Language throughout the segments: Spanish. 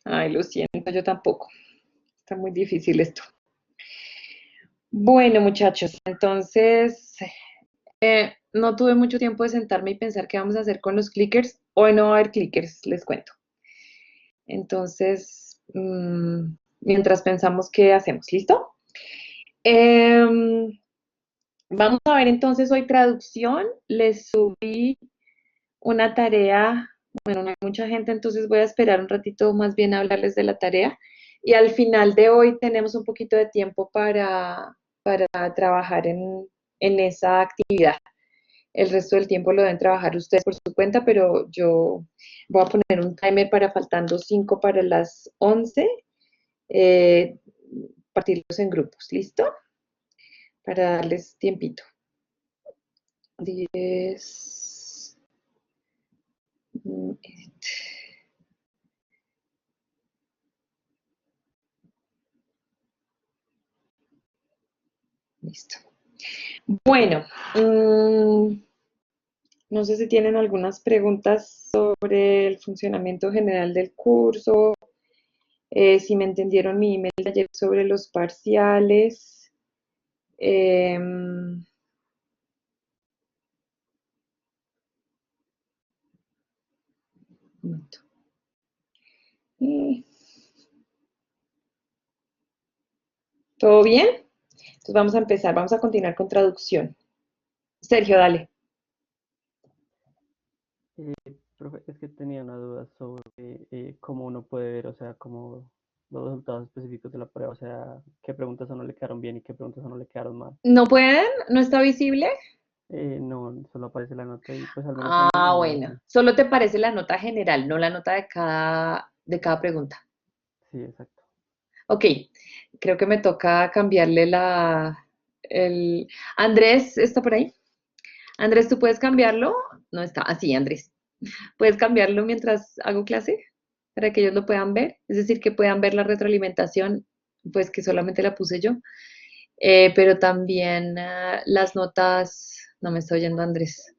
Ay, lo siento, yo tampoco. Está muy difícil esto. Bueno, muchachos, entonces no tuve mucho tiempo de sentarme y pensar qué vamos a hacer con los clickers. Hoy no va a haber clickers, les cuento. Entonces, mientras pensamos qué hacemos, ¿listo? Em, Vamos a ver entonces hoy traducción. Les subí una tarea, bueno, no hay mucha gente, entonces voy a esperar un ratito más bien a hablarles de la tarea. Y al final de hoy tenemos un poquito de tiempo para trabajar en esa actividad. El resto del tiempo lo deben trabajar ustedes por su cuenta, pero yo voy a poner un timer para faltando 5 para las 11, partirlos en grupos, ¿listo? Para darles tiempito. 10. Listo. Bueno, no sé si tienen algunas preguntas sobre el funcionamiento general del curso, si me entendieron mi email de ayer sobre los parciales. Un momento. ¿Todo bien? Entonces vamos a empezar, vamos a continuar con traducción. Sergio, dale. Profe, es que tenía una duda sobre cómo uno puede ver, o sea, como los resultados específicos de la prueba, o sea, qué preguntas a uno le quedaron bien y qué preguntas a uno le quedaron mal. ¿No pueden? ¿No está visible? No, solo aparece la nota y pues al menos a mí Ah, no me bueno. deja. Solo te parece la nota general, no la nota de cada pregunta. Sí, exacto. Ok, creo que me toca cambiarle el... Andrés, ¿está por ahí? Andrés, ¿tú puedes cambiarlo? No está. Así, Andrés. ¿Puedes cambiarlo mientras hago clase? Para que ellos lo puedan ver. Es decir, que puedan ver la retroalimentación, pues que solamente la puse yo. Pero también las notas... No me está oyendo Andrés.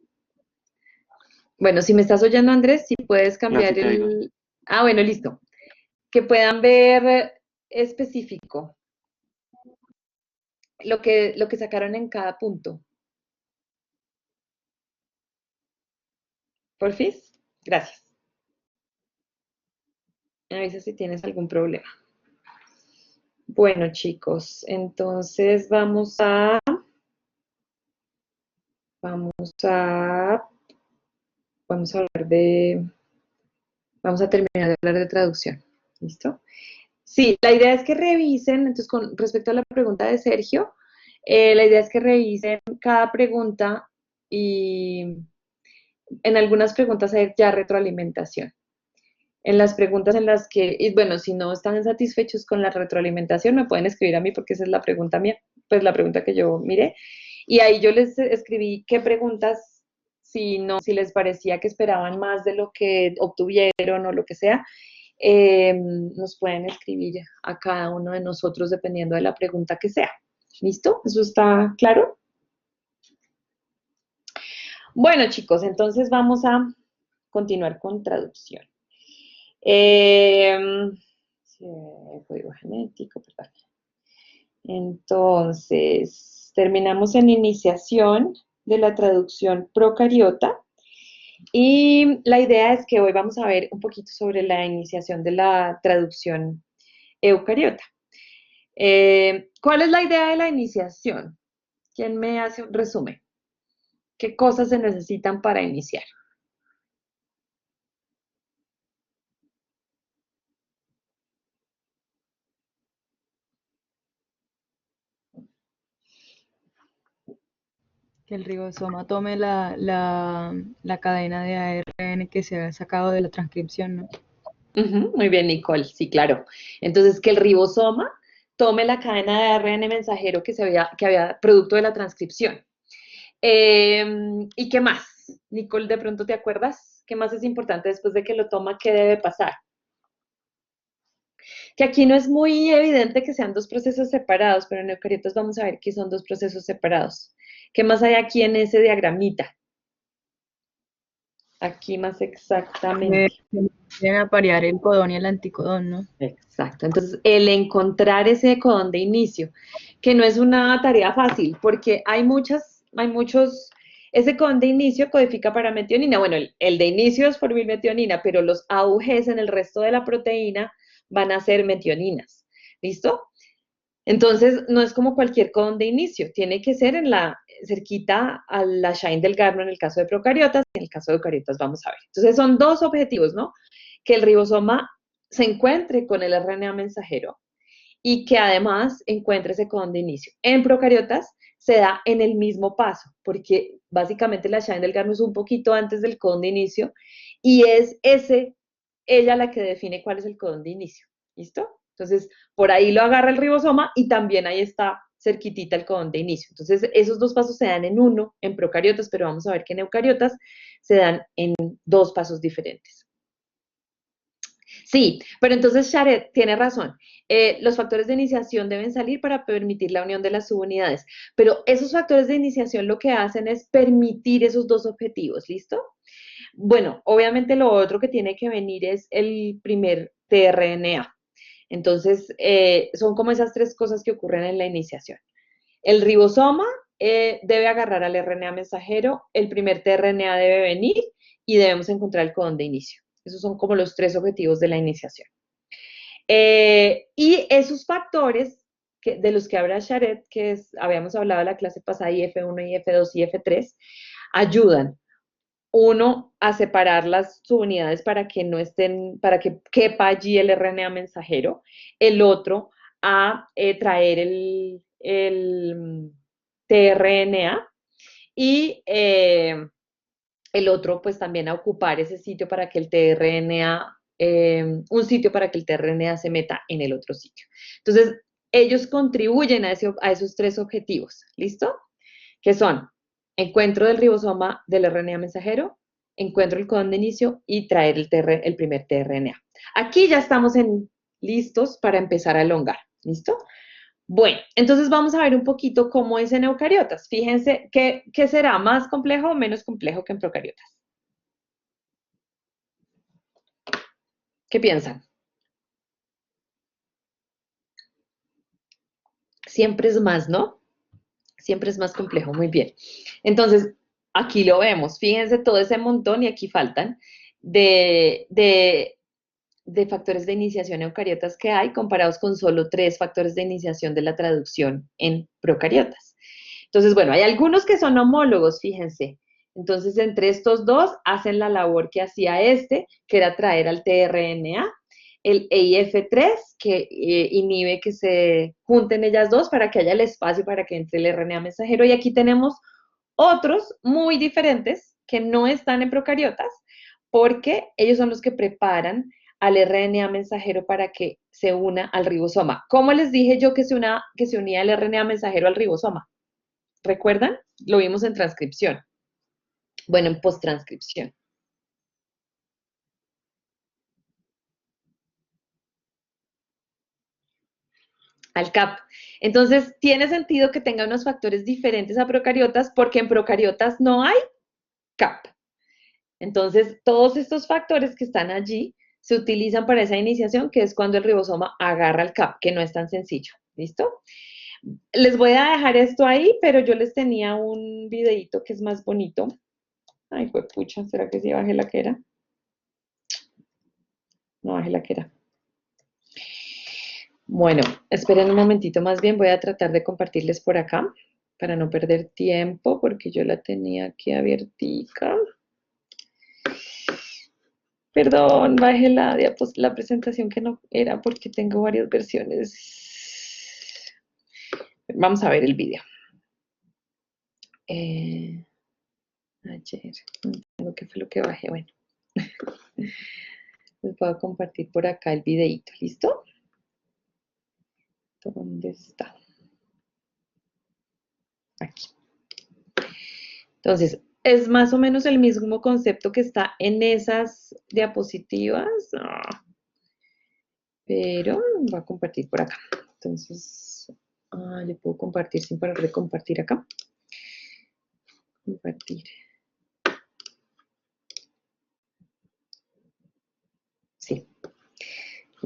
Bueno, si me estás oyendo, Andrés, si puedes Ya sí cambiar te digo. el... Ah, bueno, listo. Que puedan ver específico lo que sacaron en cada punto. ¿Porfis? Gracias. Me avisas si tienes algún problema. Bueno, chicos, entonces vamos a, vamos a hablar vamos a terminar de hablar de traducción. ¿Listo? Sí, la idea es que revisen, entonces con respecto a la pregunta de Sergio, la idea es que revisen cada pregunta y en algunas preguntas hay ya retroalimentación. En las preguntas en las que, y bueno, si no están satisfechos con la retroalimentación, me pueden escribir a mí porque esa es la pregunta mía, pues la pregunta que yo miré. Y ahí yo les escribí qué preguntas, si no, si les parecía que esperaban más de lo que obtuvieron o lo que sea, nos pueden escribir a cada uno de nosotros dependiendo de la pregunta que sea. ¿Listo? ¿Eso está claro? Bueno, chicos, entonces vamos a continuar con traducción. Sí, código genético, perdón. Entonces, terminamos en iniciación de la traducción procariota y la idea es que hoy vamos a ver un poquito sobre la iniciación de la traducción eucariota. ¿Cuál es la idea de la iniciación? ¿Quién me hace un resumen? ¿Qué cosas se necesitan para iniciar? Que el ribosoma tome la cadena de ARN que se ha sacado de la transcripción, ¿no? Muy bien, Nicole, sí, claro. Entonces, que el ribosoma tome la cadena de ARN mensajero que había producto de la transcripción. ¿Y qué más? Nicole, ¿de pronto te acuerdas? ¿Qué más es importante después de que lo toma? ¿Qué debe pasar? Que aquí no es muy evidente que sean dos procesos separados, pero en eucariotas vamos a ver que son dos procesos separados. ¿Qué más hay aquí en ese diagramita? Aquí más Eh, exactamente. Vienen a parear el codón y el anticodón, ¿no? Exacto. Entonces, el encontrar ese codón de inicio, que no es una tarea fácil, porque hay muchos, ese codón de inicio codifica para metionina. Bueno, el de inicio es formilmetionina, pero los AUGs en el resto de la proteína van a ser metioninas. ¿Listo? Entonces, no es como cualquier codón de inicio, tiene que ser en la cerquita a la Shine del Garno en el caso de procariotas, en el caso de eucariotas vamos a ver. Entonces, son dos objetivos, ¿no? Que el ribosoma se encuentre con el RNA mensajero y que además encuentre ese codón de inicio. En procariotas se da en el mismo paso, porque básicamente la Shine del Garno es un poquito antes del codón de inicio y es ella la que define cuál es el codón de inicio. ¿Listo? Entonces, por ahí lo agarra el ribosoma y también ahí está cerquitita el codón de inicio. Entonces, esos dos pasos se dan en uno en procariotas, pero vamos a ver que en eucariotas se dan en dos pasos diferentes. Sí, pero entonces Sharet tiene razón. Los factores de iniciación deben salir para permitir la unión de las subunidades, pero esos factores de iniciación lo que hacen es permitir esos dos objetivos, ¿listo? Bueno, obviamente lo otro que tiene que venir es el primer tRNA. Entonces, son como esas tres cosas que ocurren en la iniciación. El ribosoma debe agarrar al RNA mensajero, el primer tRNA debe venir y debemos encontrar el codón de inicio. Esos son como los tres objetivos de la iniciación. Y esos factores de los que habla Sharet, habíamos hablado en la clase pasada, IF1, IF2 y IF3, ayudan, uno, a separar las subunidades para que no estén, para que quepa allí el RNA mensajero, el otro, a traer el tRNA y el otro, pues también a ocupar ese sitio para que el tRNA, un sitio para que el tRNA se meta en el otro sitio. Entonces, ellos contribuyen a esos tres objetivos, ¿listo? Que son encuentro del ribosoma del RNA mensajero, encuentro el codón de inicio y traer el primer tRNA. Aquí ya estamos listos para empezar a elongar, ¿listo? Bueno, entonces vamos a ver un poquito cómo es en eucariotas. Fíjense que será más complejo o menos complejo que en procariotas. ¿Qué piensan? Siempre es más, ¿no? Siempre es más complejo, muy bien. Entonces, aquí lo vemos. Fíjense todo ese montón y aquí faltan de factores de iniciación eucariotas que hay comparados con solo 3 factores de iniciación de la traducción en procariotas. Entonces, bueno, hay algunos que son homólogos, fíjense. Entonces, entre estos dos hacen la labor que hacía que era traer al tRNA, el EIF3, que inhibe que se junten ellas dos para que haya el espacio para que entre el RNA mensajero. Y aquí tenemos otros muy diferentes que no están en procariotas, porque ellos son los que preparan al RNA mensajero para que se una al ribosoma. ¿Cómo les dije yo que se unía el RNA mensajero al ribosoma? ¿Recuerdan? Lo vimos en transcripción. Bueno, en posttranscripción. Al CAP. Entonces, tiene sentido que tenga unos factores diferentes a procariotas porque en procariotas no hay CAP. Entonces, todos estos factores que están allí se utilizan para esa iniciación, que es cuando el ribosoma agarra el CAP, que no es tan sencillo. ¿Listo? Les voy a dejar esto ahí, pero yo les tenía un videito que es más bonito. Ay, fue pucha, ¿será que sí bajé la que era? No bajé la que era. Bueno, esperen un momentito, más bien voy a tratar de compartirles por acá para no perder tiempo, porque yo la tenía aquí abiertica. Perdón, bajé la presentación que no era porque tengo varias versiones. Vamos a ver el video. Ayer, no entiendo qué fue lo que bajé. Bueno, les voy a compartir por acá el videito, ¿listo? ¿Dónde está? Aquí. Entonces, es más o menos el mismo concepto que está en esas diapositivas, pero voy a compartir por acá. Entonces, le puedo compartir sin parar de compartir acá. Compartir.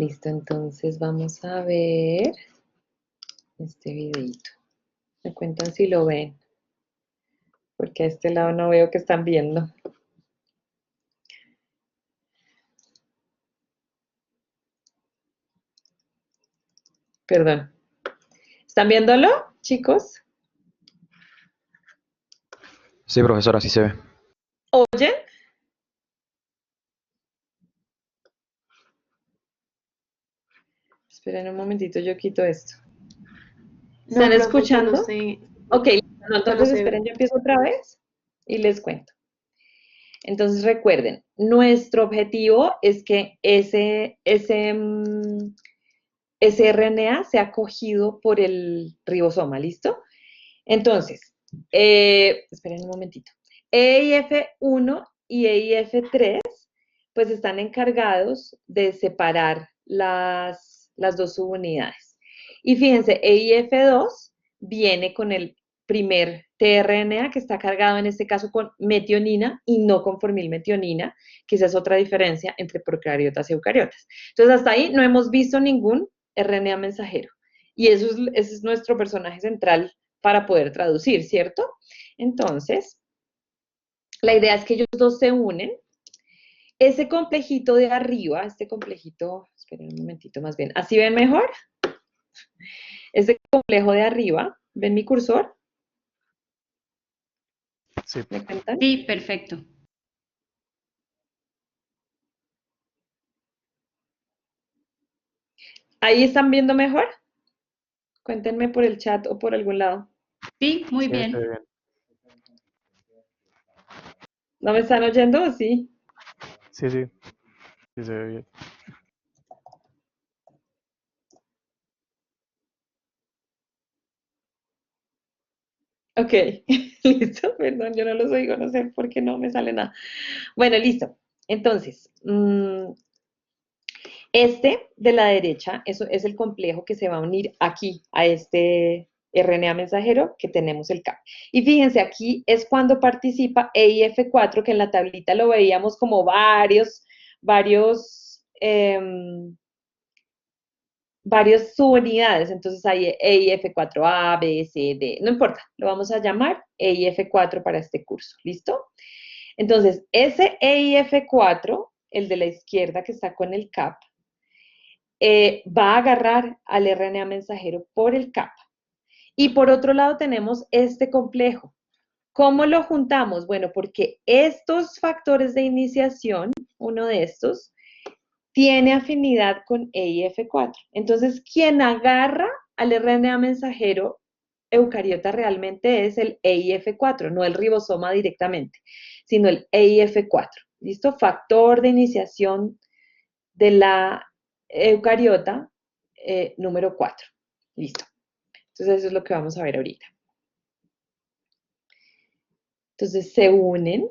Listo, entonces vamos a ver este videito. Me cuentan si lo ven, porque a este lado no veo que están viendo. Perdón. ¿Están viéndolo, chicos? Sí, profesora, sí se ve. ¿Oyen? Esperen un momentito, yo quito esto. No, ¿Están profe, escuchando? Ok, no, solo entonces se esperen, yo empiezo otra vez y les cuento. Entonces recuerden, nuestro objetivo es que ese RNA sea cogido por el ribosoma, ¿listo? Entonces, esperen un momentito. EIF1 y EIF3 pues están encargados de separar las dos subunidades. Y fíjense, EIF2 viene con el primer tRNA que está cargado en este caso con metionina y no con formilmetionina, que esa es otra diferencia entre procariotas y eucariotas. Entonces, hasta ahí no hemos visto ningún RNA mensajero. Y ese es nuestro personaje central para poder traducir, ¿cierto? Entonces, la idea es que ellos dos se unen. Ese complejito de arriba, este complejito, esperen un momentito más bien, ¿así ven mejor? Ese complejo de arriba, ¿ven mi cursor? Sí. ¿Me cuentan? Sí, perfecto. ¿Ahí están viendo mejor? Cuéntenme por el chat o por algún lado. Sí, muy Sí, se ve bien. bien. ¿No me están oyendo o sí? Sí, sí, sí se ve bien. Ok, listo, perdón, yo no los oigo, no sé por qué no me sale nada. Bueno, listo. Entonces, este de la derecha, eso es el complejo que se va a unir aquí a este RNA mensajero que tenemos el CAP. Y fíjense, aquí es cuando participa EIF4, que en la tablita lo veíamos como varias subunidades. Entonces hay EIF4A, B, C, D, no importa, lo vamos a llamar EIF4 para este curso, ¿listo? Entonces, ese EIF4, el de la izquierda que está con el CAP, va a agarrar al RNA mensajero por el CAP. Y por otro lado tenemos este complejo. ¿Cómo lo juntamos? Bueno, porque estos factores de iniciación, uno de estos, tiene afinidad con EIF4. Entonces, quien agarra al RNA mensajero eucariota realmente es el EIF4, no el ribosoma directamente, sino el EIF4. ¿Listo? Factor de iniciación de la eucariota número 4. Listo. Entonces eso es lo que vamos a ver ahorita. Entonces se unen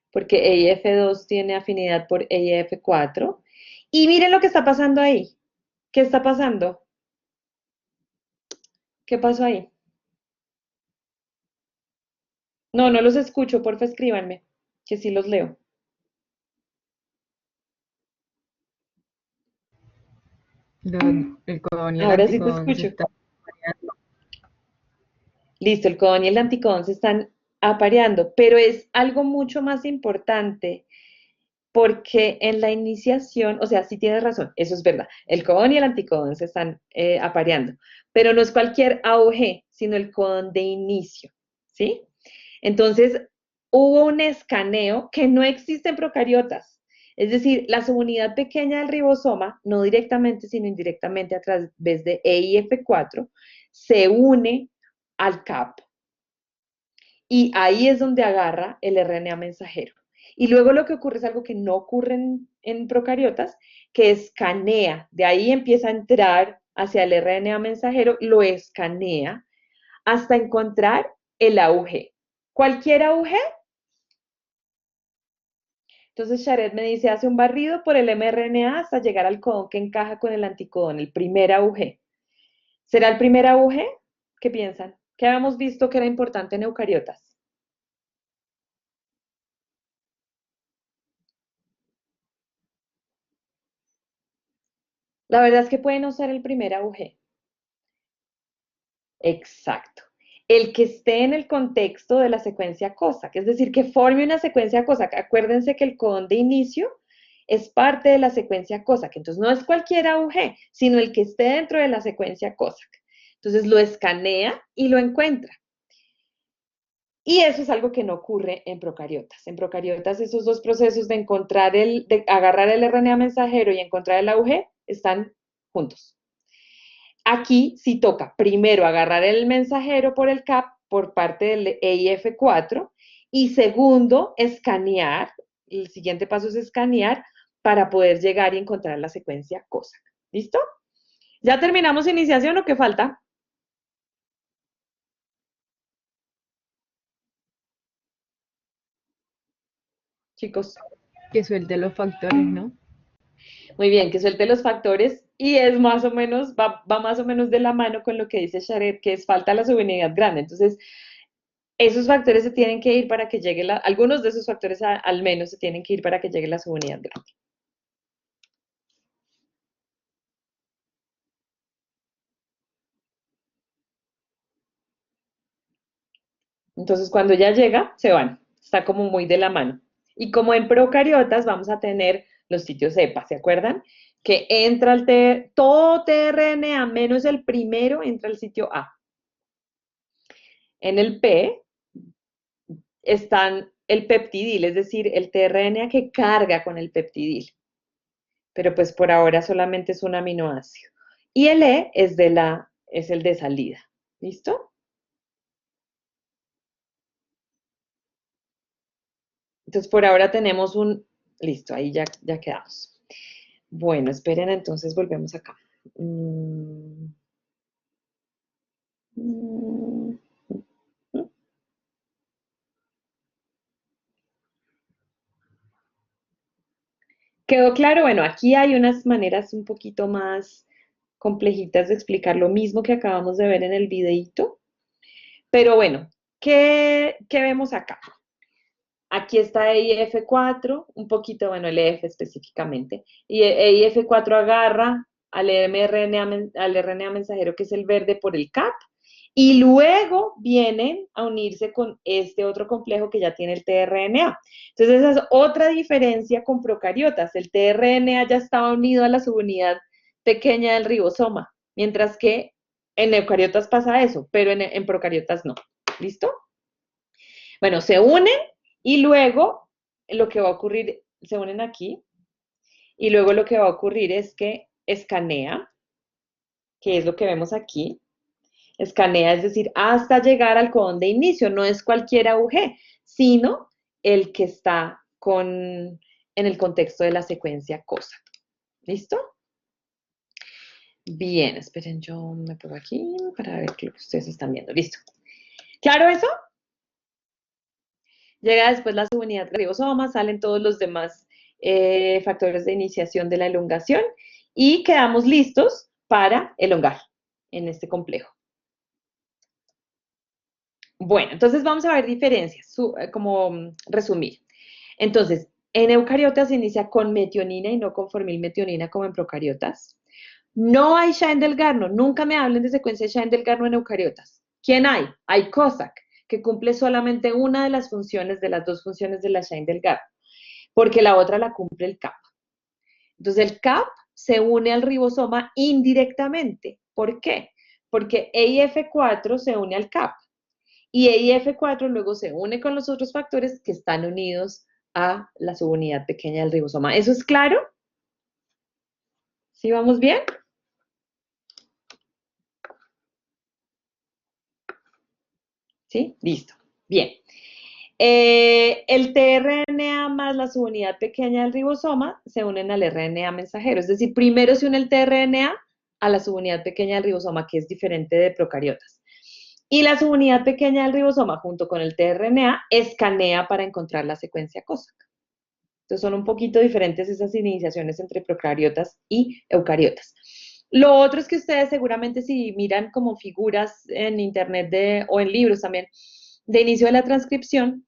porque EIF2 tiene afinidad por EIF4. Y miren lo que está pasando ahí. ¿Qué está pasando? ¿Qué pasó ahí? No, no los escucho, porfa escríbanme, que sí los leo. el codón y el Ahora sí te anticodón se escucho. están variando. Listo, el codón y el anticodón se están apareando, pero es algo mucho más importante porque en la iniciación, o sea, sí tienes razón, eso es verdad, el codón y el anticodón se están apareando, pero no es cualquier AUG, sino el codón de inicio, ¿sí? Entonces, hubo un escaneo que no existe en procariotas, es decir, la subunidad pequeña del ribosoma, no directamente, sino indirectamente a través de EIF4, se une al CAP y ahí es donde agarra el RNA mensajero. Y luego lo que ocurre es algo que no ocurre en procariotas, que escanea, de ahí empieza a entrar hacia el RNA mensajero, lo escanea hasta encontrar el AUG. Cualquier AUG. Entonces Sharet me dice, hace un barrido por el mRNA hasta llegar al codón que encaja con el anticodón, el primer AUG. ¿Será el primer AUG? ¿Qué piensan? ¿Qué habíamos visto que era importante en eucariotas? La verdad es que pueden usar el primer AUG. Exacto. El que esté en el contexto de la secuencia COSAC, es decir, que forme una secuencia COSAC. Acuérdense que el codón de inicio es parte de la secuencia COSAC. Entonces, no es cualquier AUG, sino el que esté dentro de la secuencia COSAC. Entonces, lo escanea y lo encuentra. Y eso es algo que no ocurre en procariotas. En procariotas, esos dos procesos de de agarrar el RNA mensajero y encontrar el AUG están juntos. Aquí sí toca primero agarrar el mensajero por el CAP por parte del EIF4 y segundo, escanear. El siguiente paso es escanear para poder llegar y encontrar la secuencia COSAC. ¿Listo? ¿Ya terminamos iniciación o qué falta? Chicos. Que suelte los factores, ¿no? Muy bien, que suelte los factores y es más o menos, va más o menos de la mano con lo que dice Sharet, que es falta la subunidad grande. Entonces, esos factores se tienen que ir para que llegue algunos de esos factores al menos se tienen que ir para que llegue la subunidad grande. Entonces, cuando ya llega, se van. Está como muy de la mano. Y como en procariotas vamos a tener los sitios EPA, ¿se acuerdan? Que entra todo tRNA menos el primero entra al sitio A. En el P están el peptidil, es decir, el tRNA que carga con el peptidil. Pero pues por ahora solamente es un aminoácido. Y el E es el de salida. ¿Listo? Entonces por ahora tenemos listo, ahí ya quedamos. Bueno, esperen, entonces volvemos acá. ¿Quedó claro? Bueno, aquí hay unas maneras un poquito más complejitas de explicar lo mismo que acabamos de ver en el videíto. Pero bueno, ¿qué vemos acá? Aquí está EIF4, un poquito, bueno, el EF específicamente, y EIF4 agarra al RNA mensajero, que es el verde, por el CAP, y luego vienen a unirse con este otro complejo que ya tiene el tRNA. Entonces, esa es otra diferencia con procariotas. El tRNA ya estaba unido a la subunidad pequeña del ribosoma, mientras que en eucariotas pasa eso, pero en procariotas no. ¿Listo? Bueno, se unen y luego lo que va a ocurrir, se unen aquí, y luego lo que va a ocurrir es que escanea, que es lo que vemos aquí. Escanea, es decir, hasta llegar al codón de inicio. No es cualquier AUG, sino el que está en el contexto de la secuencia COSA. ¿Listo? Bien, esperen, yo me pongo aquí para ver qué ustedes están viendo. Listo. ¿Claro eso? Llega después la subunidad de ribosoma, salen todos los demás factores de iniciación de la elongación y quedamos listos para elongar en este complejo. Bueno, entonces vamos a ver diferencias, como resumir. Entonces, en eucariotas se inicia con metionina y no con formilmetionina como en procariotas. No hay Shine-Delgarno, nunca me hablen de secuencia de Shine-Delgarno en eucariotas. ¿Quién hay? Hay COSAC, que cumple solamente una de las funciones, de las dos funciones de la Shine-Delgarno, porque la otra la cumple el CAP. Entonces el CAP se une al ribosoma indirectamente. ¿Por qué? Porque EIF4 se une al CAP y EIF4 luego se une con los otros factores que están unidos a la subunidad pequeña del ribosoma. ¿Eso es claro? ¿Sí vamos bien? ¿Sí? Listo. Bien. El tRNA más la subunidad pequeña del ribosoma se unen al RNA mensajero. Es decir, primero se une el tRNA a la subunidad pequeña del ribosoma, que es diferente de procariotas. Y la subunidad pequeña del ribosoma, junto con el tRNA, escanea para encontrar la secuencia COSAC. Entonces son un poquito diferentes esas iniciaciones entre procariotas y eucariotas. Lo otro es que ustedes seguramente si miran como figuras en internet o en libros también de inicio de la transcripción,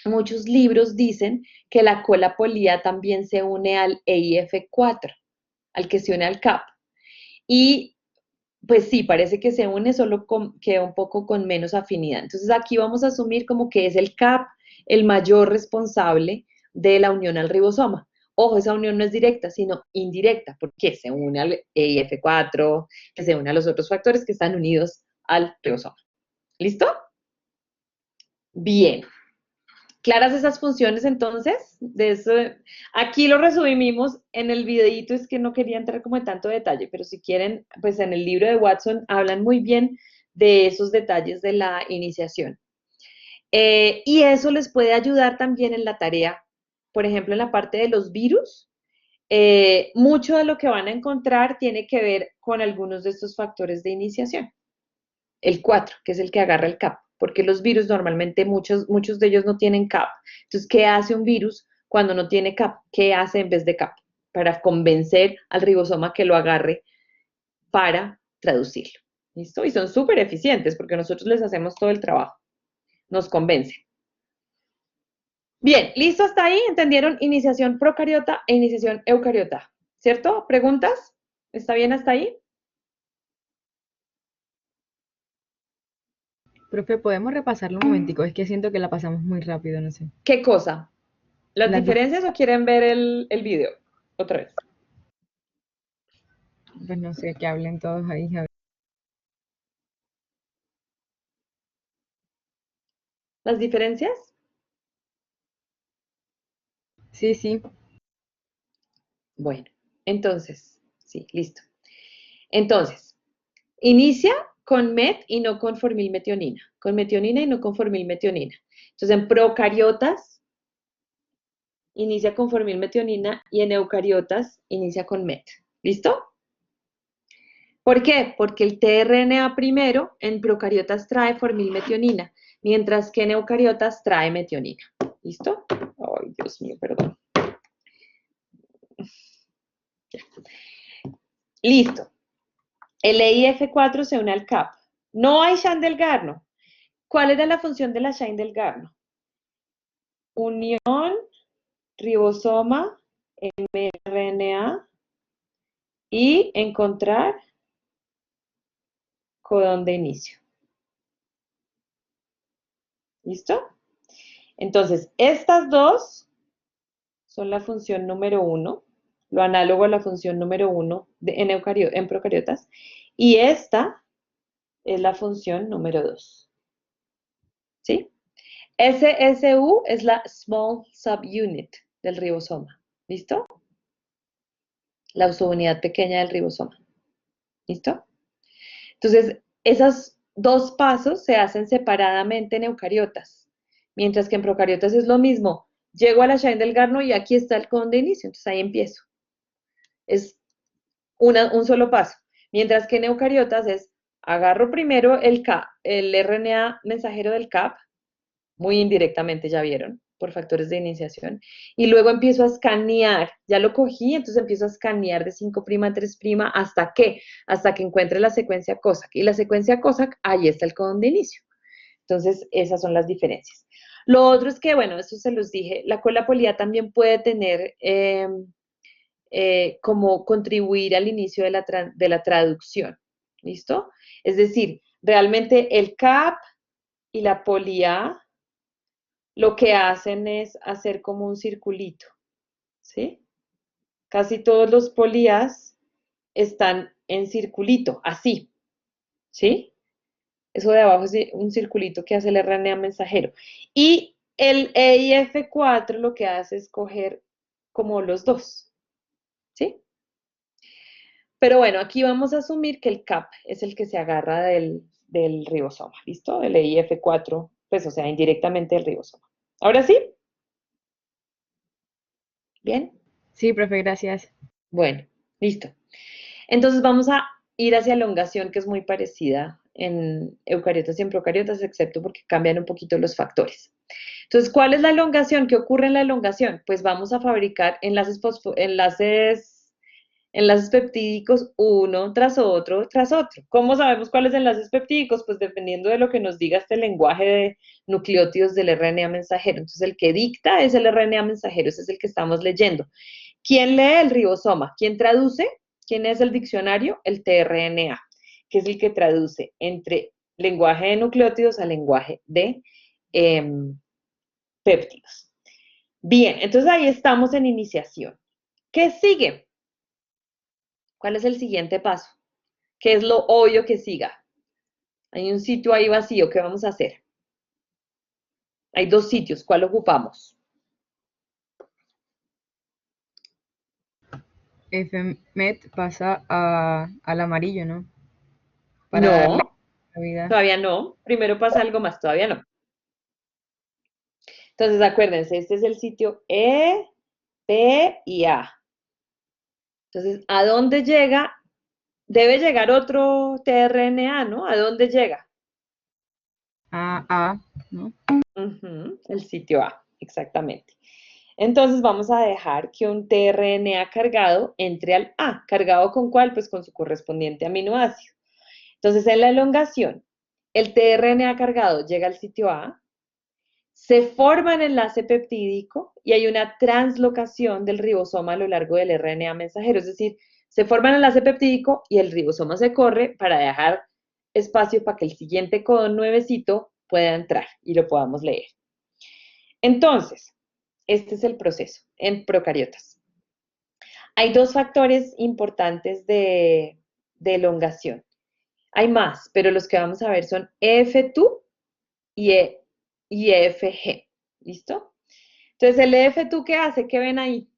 muchos libros dicen que la cola polía también se une al EIF4, al que se une al CAP. Y pues sí, parece que se une, solo queda un poco con menos afinidad. Entonces aquí vamos a asumir como que es el CAP el mayor responsable de la unión al ribosoma. Ojo, esa unión no es directa, sino indirecta, porque se une al EIF4, que se une a los otros factores que están unidos al ribosoma. ¿Listo? Bien. ¿Claras esas funciones entonces? De eso, aquí lo resumimos en el videíto, es que no quería entrar como en tanto detalle, pero si quieren, pues en el libro de Watson hablan muy bien de esos detalles de la iniciación. Y eso les puede ayudar también en la tarea, por ejemplo, en la parte de los virus. Mucho de lo que van a encontrar tiene que ver con algunos de estos factores de iniciación. El 4, que es el que agarra el CAP, porque los virus normalmente muchos de ellos no tienen CAP. Entonces, ¿qué hace un virus cuando no tiene CAP? ¿Qué hace en vez de CAP? Para convencer al ribosoma que lo agarre para traducirlo. ¿Listo? Y son súper eficientes porque nosotros les hacemos todo el trabajo. Nos convencen. Bien, ¿listo hasta ahí? ¿Entendieron iniciación procariota e iniciación eucariota? ¿Cierto? ¿Preguntas? ¿Está bien hasta ahí? Profe, ¿podemos repasarlo un momentico? Es que siento que la pasamos muy rápido, no sé. ¿Qué cosa? ¿Las Las dif- diferencias o quieren ver el video? Otra vez. Pues no sé, que hablen todos ahí. A ver. ¿Las diferencias? Sí, sí. Bueno, entonces, sí, listo. Entonces, inicia con met y no con formilmetionina. Con metionina y no con formilmetionina. Entonces, en procariotas inicia con formilmetionina y en eucariotas inicia con met. ¿Listo? ¿Por qué? Porque el tRNA primero en procariotas trae formilmetionina, mientras que en eucariotas trae metionina. ¿Listo? Ay, Dios mío, perdón. Listo. El EIF4 se une al CAP. No hay Shine del Garno. ¿Cuál era la función de la Shine del Garno? Unión, ribosoma, mRNA y encontrar codón de inicio. ¿Listo? Entonces, estas dos son la función número 1, lo análogo a la función número 1 en procariotas, y esta es la función número 2. ¿Sí? SSU es la Small Subunit del ribosoma. ¿Listo? La subunidad pequeña del ribosoma. ¿Listo? Entonces, esos dos pasos se hacen separadamente en eucariotas, mientras que en procariotas es lo mismo. Llego a la Shine del Garno y aquí está el codón de inicio, entonces ahí empiezo. Es un solo paso. Mientras que en eucariotas es, agarro primero el RNA mensajero del CAP, muy indirectamente, ya vieron, por factores de iniciación, y luego empiezo a escanear, ya lo cogí, entonces empiezo a escanear de 5' a 3' ¿hasta qué? Hasta que encuentre la secuencia COSAC, y la secuencia COSAC, ahí está el codón de inicio. Entonces, esas son las diferencias. Lo otro es que, bueno, eso se los dije, la cola polía también puede tener como contribuir al inicio de la traducción, ¿listo? Es decir, realmente el CAP y la polía lo que hacen es hacer como un circulito, ¿sí? Casi todos los polías están en circulito, así, ¿sí? Eso de abajo es un circulito que hace el RNA mensajero. Y el EIF4 lo que hace es coger como los dos, ¿sí? Pero bueno, aquí vamos a asumir que el CAP es el que se agarra del ribosoma, ¿listo? El EIF4, pues o sea, indirectamente del ribosoma. ¿Ahora sí? ¿Bien? Sí, profe, gracias. Bueno, listo. Entonces vamos a ir hacia elongación, que es muy parecida en eucariotas y en procariotas, excepto porque cambian un poquito los factores. Entonces, ¿cuál es la elongación? ¿Qué ocurre en la elongación? Pues vamos a fabricar enlaces peptídicos uno tras otro, tras otro. ¿Cómo sabemos cuáles enlaces peptídicos? Pues dependiendo de lo que nos diga este lenguaje de nucleótidos del RNA mensajero. Entonces, el que dicta es el RNA mensajero, ese es el que estamos leyendo. ¿Quién lee? El ribosoma. ¿Quién traduce? ¿Quién es el diccionario? El tRNA, que es el que traduce entre lenguaje de nucleótidos a lenguaje de péptidos. Bien, entonces ahí estamos en iniciación. ¿Qué sigue? ¿Cuál es el siguiente paso? ¿Qué es lo obvio que siga? Hay un sitio ahí vacío, ¿qué vamos a hacer? Hay dos sitios, ¿cuál ocupamos? FMET pasa al amarillo, ¿no? Para darle No, vida. todavía no. Primero pasa algo más, todavía no. Entonces, acuérdense, este es el sitio E, P y A. Entonces, ¿a dónde llega? Debe llegar otro tRNA, ¿no? ¿A dónde llega? A, ¿no? El sitio A, exactamente. Entonces vamos a dejar que un tRNA cargado entre al A. ¿Cargado con cuál? Pues con su correspondiente aminoácido. Entonces en la elongación, el tRNA cargado llega al sitio A, se forma el enlace peptídico y hay una translocación del ribosoma a lo largo del RNA mensajero. Es decir, se forma el enlace peptídico y el ribosoma se corre para dejar espacio para que el siguiente codón nuevecito pueda entrar y lo podamos leer. Entonces, este es el proceso en procariotas. Hay dos factores importantes de elongación. Hay más, pero los que vamos a ver son EF2 y EFG. ¿Listo? Entonces, el EF2, ¿qué hace? ¿Qué ven ahí?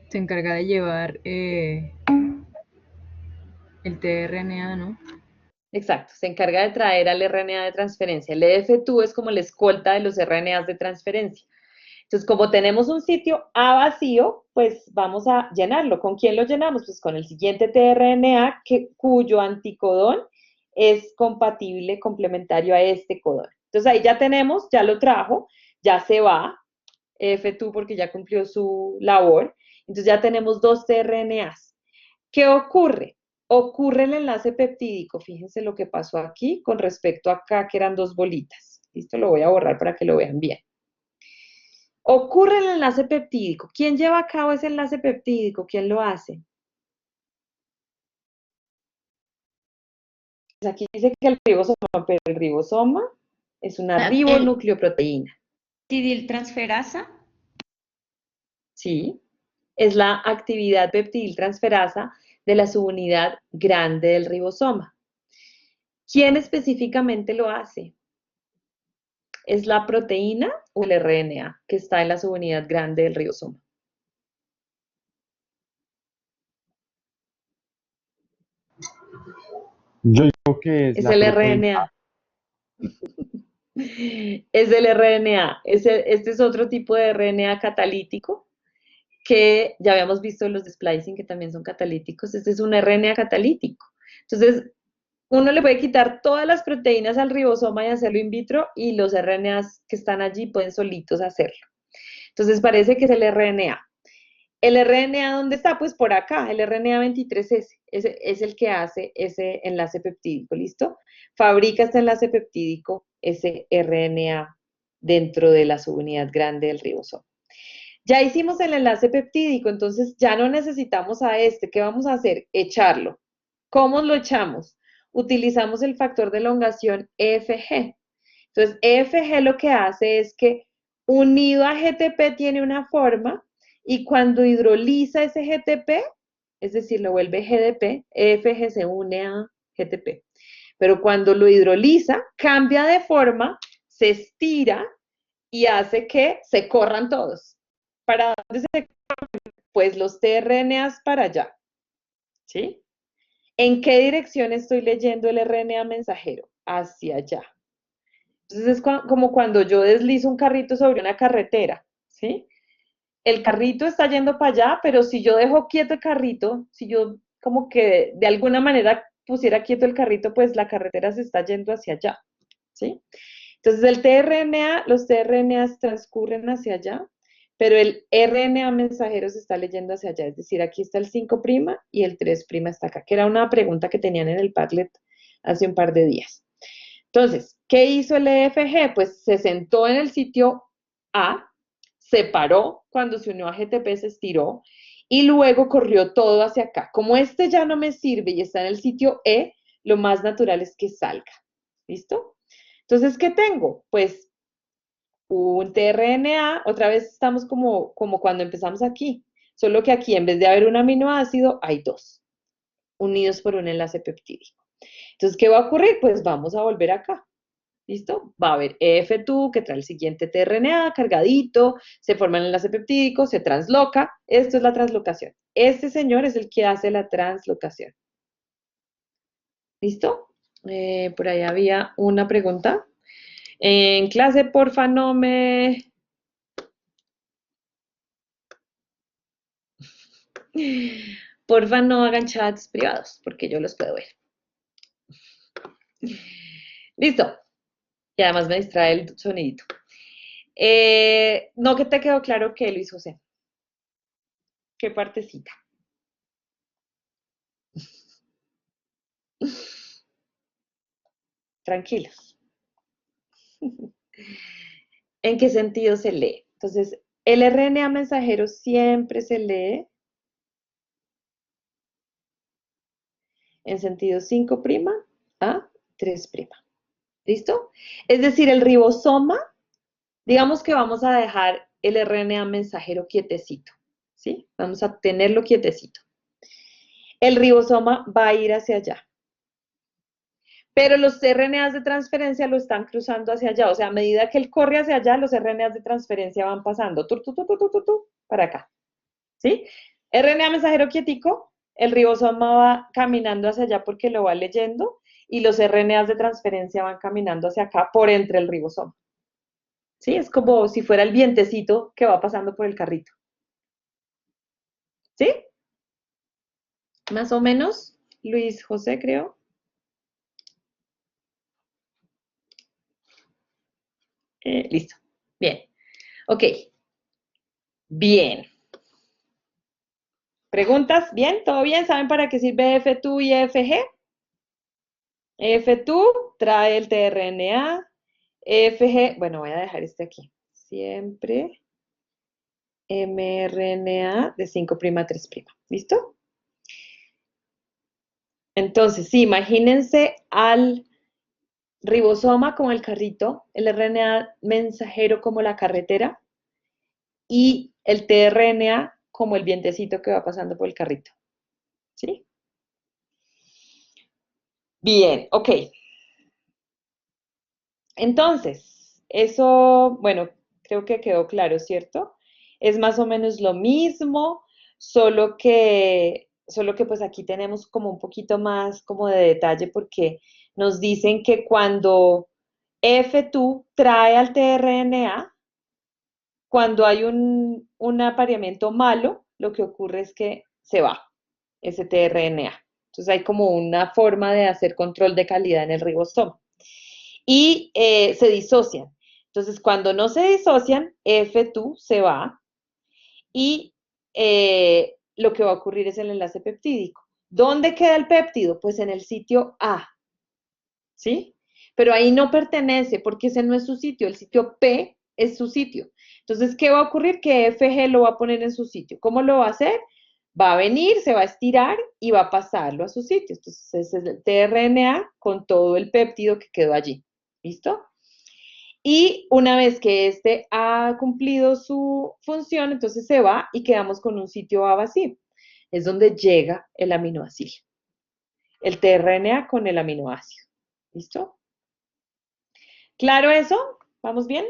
Se encarga de llevar el tRNA, ¿no? Exacto, se encarga de traer al RNA de transferencia. El EF2 es como la escolta de los RNAs de transferencia. Entonces, como tenemos un sitio A vacío, pues vamos a llenarlo. ¿Con quién lo llenamos? Pues con el siguiente tRNA cuyo anticodón es compatible, complementario a este codón. Entonces ahí ya tenemos, ya lo trajo, ya se va, F2 porque ya cumplió su labor. Entonces ya tenemos dos tRNAs. ¿Qué ocurre? Ocurre el enlace peptídico. Fíjense lo que pasó aquí con respecto a acá, que eran dos bolitas. Listo, lo voy a borrar para que lo vean bien. Ocurre el enlace peptídico. ¿Quién lleva a cabo ese enlace peptídico? ¿Quién lo hace? Pues aquí dice que el ribosoma, pero el ribosoma es una ¿El ribonucleoproteína. peptidiltransferasa? Sí, es la actividad peptidiltransferasa de la subunidad grande del ribosoma. ¿Quién específicamente lo hace? ¿Es la proteína o el RNA que está en la subunidad grande del ribosoma? Yo digo que es Es la el proteína. RNA. Es el RNA. Este es otro tipo de RNA catalítico que ya habíamos visto en los de splicing que también son catalíticos. Este es un RNA catalítico. Entonces, uno le puede quitar todas las proteínas al ribosoma y hacerlo in vitro y los RNAs que están allí pueden solitos hacerlo. Entonces, parece que es el RNA. ¿El RNA dónde está? Pues por acá, el RNA 23S. Ese es el que hace ese enlace peptídico, ¿listo? Fabrica este enlace peptídico, ese RNA, dentro de la subunidad grande del ribosoma. Ya hicimos el enlace peptídico, entonces ya no necesitamos a este. ¿Qué vamos a hacer? Echarlo. ¿Cómo lo echamos? Utilizamos el factor de elongación EFG. Entonces, EFG lo que hace es que unido a GTP tiene una forma y cuando hidroliza ese GTP, es decir, lo vuelve GDP, EFG se une a GTP. Pero cuando lo hidroliza, cambia de forma, se estira y hace que se corran todos. ¿Para dónde se corren? Pues los tRNAs para allá. ¿Sí? ¿En qué dirección estoy leyendo el RNA mensajero? Hacia allá. Entonces es como cuando yo deslizo un carrito sobre una carretera, ¿sí? El carrito está yendo para allá, pero si yo dejo quieto el carrito, si yo como que de alguna manera pusiera quieto el carrito, pues la carretera se está yendo hacia allá, ¿sí? Entonces el tRNA, los tRNAs transcurren hacia allá, pero el RNA mensajero se está leyendo hacia allá, es decir, aquí está el 5' y el 3' está acá, que era una pregunta que tenían en el Padlet hace un par de días. Entonces, ¿qué hizo el EFG? Pues se sentó en el sitio A, se paró cuando se unió a GTP, se estiró, y luego corrió todo hacia acá. Como este ya no me sirve y está en el sitio E, lo más natural es que salga. ¿Listo? Entonces, ¿qué tengo? Pues un tRNA, otra vez estamos como cuando empezamos aquí, solo que aquí en vez de haber un aminoácido, hay dos, unidos por un enlace peptídico. Entonces, ¿qué va a ocurrir? Pues vamos a volver acá. ¿Listo? Va a haber EF2 que trae el siguiente tRNA cargadito, se forma el enlace peptídico, se transloca. Esto es la translocación. Este señor es el que hace la translocación. ¿Listo? Por ahí había una pregunta. En clase, porfa, no me... Porfa, no hagan chats privados, porque yo los puedo ver. Listo. Y además me distrae el sonidito. No que te quedó claro que Luis José. ¿Qué partecita? Tranquilos. ¿En qué sentido se lee? Entonces, el RNA mensajero siempre se lee en sentido 5' a 3'. ¿Listo? Es decir, el ribosoma, digamos que vamos a dejar el RNA mensajero quietecito, ¿sí? Vamos a tenerlo quietecito. El ribosoma va a ir hacia allá. Pero los RNAs de transferencia lo están cruzando hacia allá. O sea, a medida que él corre hacia allá, los RNAs de transferencia van pasando para acá. ¿Sí? RNA mensajero quietico, el ribosoma va caminando hacia allá porque lo va leyendo y los RNAs de transferencia van caminando hacia acá por entre el ribosoma. ¿Sí? Es como si fuera el vientecito que va pasando por el carrito. ¿Sí? Más o menos, Luis José, creo. Listo. Bien. Ok. Bien. ¿Preguntas? ¿Bien? ¿Todo bien? ¿Saben para qué sirve F2 y FG? F2 trae el tRNA. FG, bueno, voy a dejar este aquí. Siempre mRNA de 5' a 3'. ¿Listo? Entonces, sí, imagínense al ribosoma como el carrito, el RNA mensajero como la carretera y el tRNA como el vientecito que va pasando por el carrito. ¿Sí? Bien, ok. Entonces, eso, bueno, creo que quedó claro, ¿cierto? Es más o menos lo mismo, solo que pues aquí tenemos como un poquito más como de detalle porque nos dicen que cuando F2 trae al tRNA, cuando hay un apareamiento malo, lo que ocurre es que se va ese tRNA. Entonces hay como una forma de hacer control de calidad en el ribosoma. Y se disocian. Entonces, cuando no se disocian, F2 se va y lo que va a ocurrir es el enlace peptídico. ¿Dónde queda el péptido? Pues en el sitio A, ¿sí? Pero ahí no pertenece porque ese no es su sitio, el sitio P es su sitio. Entonces, ¿qué va a ocurrir? Que FG lo va a poner en su sitio. ¿Cómo lo va a hacer? Va a venir, se va a estirar y va a pasarlo a su sitio. Entonces, ese es el tRNA con todo el péptido que quedó allí. ¿Listo? Y una vez que este ha cumplido su función, entonces se va y quedamos con un sitio A vacío. Es donde llega el aminoácido. El tRNA con el aminoácido. ¿Listo? ¿Claro eso? ¿Vamos bien?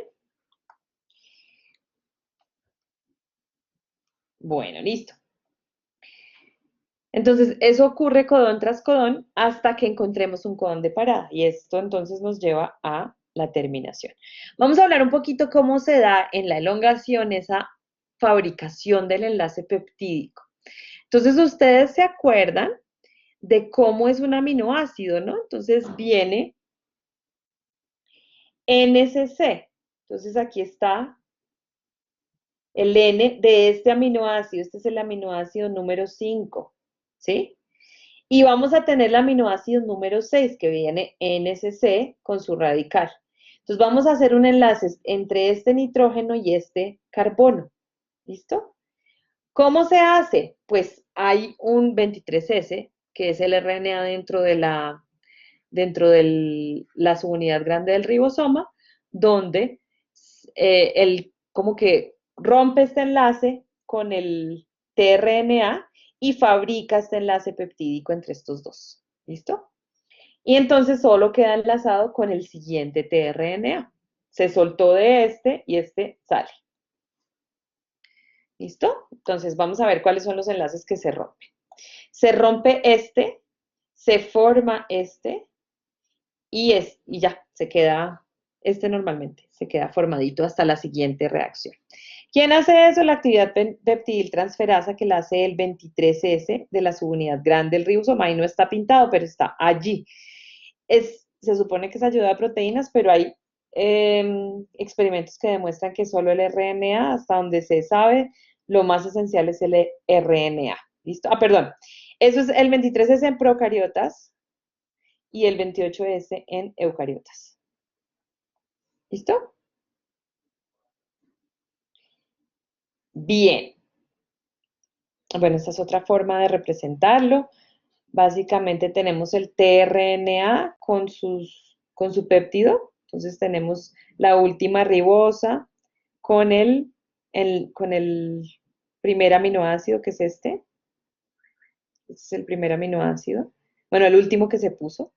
Bueno, listo. Entonces, eso ocurre codón tras codón hasta que encontremos un codón de parada. Y esto entonces nos lleva a la terminación. Vamos a hablar un poquito cómo se da en la elongación esa fabricación del enlace peptídico. Entonces, ustedes se acuerdan de cómo es un aminoácido, ¿no? Entonces, viene NCC. Entonces, aquí está el N de este aminoácido. Este es el aminoácido número 5, ¿sí? Y vamos a tener el aminoácido número 6, que viene NCC con su radical. Entonces vamos a hacer un enlace entre este nitrógeno y este carbono. ¿Listo? ¿Cómo se hace? Pues hay un 23S, que es el RNA dentro de la subunidad grande del ribosoma, donde él como que rompe este enlace con el tRNA y fabrica este enlace peptídico entre estos dos. ¿Listo? Y entonces solo queda enlazado con el siguiente tRNA. Se soltó de este y este sale. ¿Listo? Entonces vamos a ver cuáles son los enlaces que se rompen. Se rompe este, se forma este y ya, se queda, este normalmente, se queda formadito hasta la siguiente reacción. ¿Quién hace eso? La actividad peptidiltransferasa que la hace el 23S de la subunidad grande del ribosoma y no está pintado, pero está allí. Se supone que es ayuda de proteínas, pero hay experimentos que demuestran que solo el RNA, hasta donde se sabe, lo más esencial es el RNA. ¿Listo? Ah, perdón. Eso es el 23S en procariotas y el 28S en eucariotas. ¿Listo? Bien. Bueno, esta es otra forma de representarlo. Básicamente tenemos el tRNA con su péptido. Entonces tenemos la última ribosa con el primer aminoácido, que es este. Este es el primer aminoácido. Bueno, el último que se puso.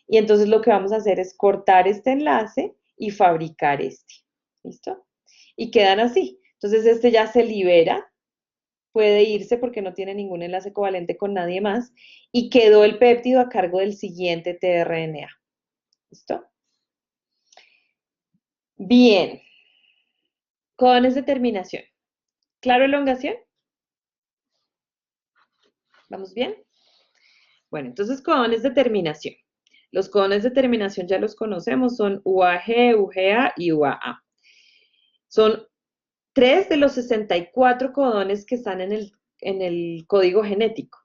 Y entonces lo que vamos a hacer es cortar este enlace y fabricar este. ¿Listo? Y quedan así. Entonces este ya se libera, puede irse porque no tiene ningún enlace covalente con nadie más, y quedó el péptido a cargo del siguiente tRNA. ¿Listo? Bien. Codones de terminación. ¿Claro elongación? ¿Vamos bien? Bueno, entonces codones de terminación. Los codones de terminación ya los conocemos, son UAG, UGA y UAA. Son 3 de los 64 codones que están en el código genético.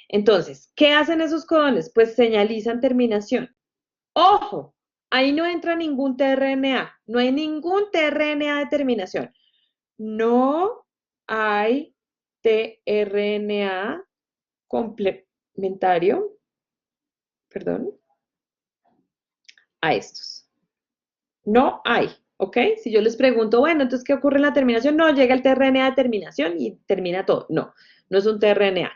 Entonces, ¿qué hacen esos codones? Pues señalizan terminación. ¡Ojo! Ahí no entra ningún tRNA, no hay ningún tRNA de terminación. No hay tRNA complementario, perdón, a estos. No hay, ¿ok? Si yo les pregunto, bueno, entonces, ¿qué ocurre en la terminación? No, llega el tRNA de terminación y termina todo. No, no es un tRNA.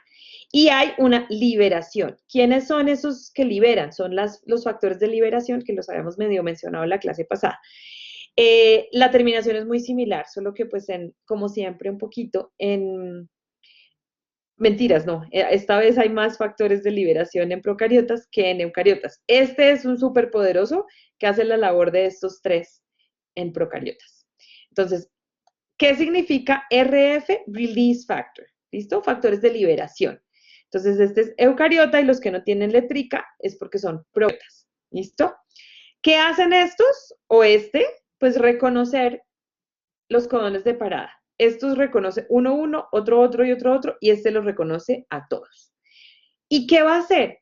Y hay una liberación. ¿Quiénes son esos que liberan? Son los factores de liberación que los habíamos medio mencionado en la clase pasada. La terminación es muy similar, solo que pues como siempre un poquito en... Mentiras, no. Esta vez hay más factores de liberación en procariotas que en eucariotas. Este es un superpoderoso que hace la labor de estos 3 en procariotas. Entonces, ¿qué significa RF? Release Factor. ¿Listo? Factores de liberación. Entonces, este es eucariota y los que no tienen letrica es porque son procariotas. ¿Listo? ¿Qué hacen estos o este? Pues reconocer los codones de parada. Estos reconoce uno, otro y otro, y este los reconoce a todos. ¿Y qué va a hacer?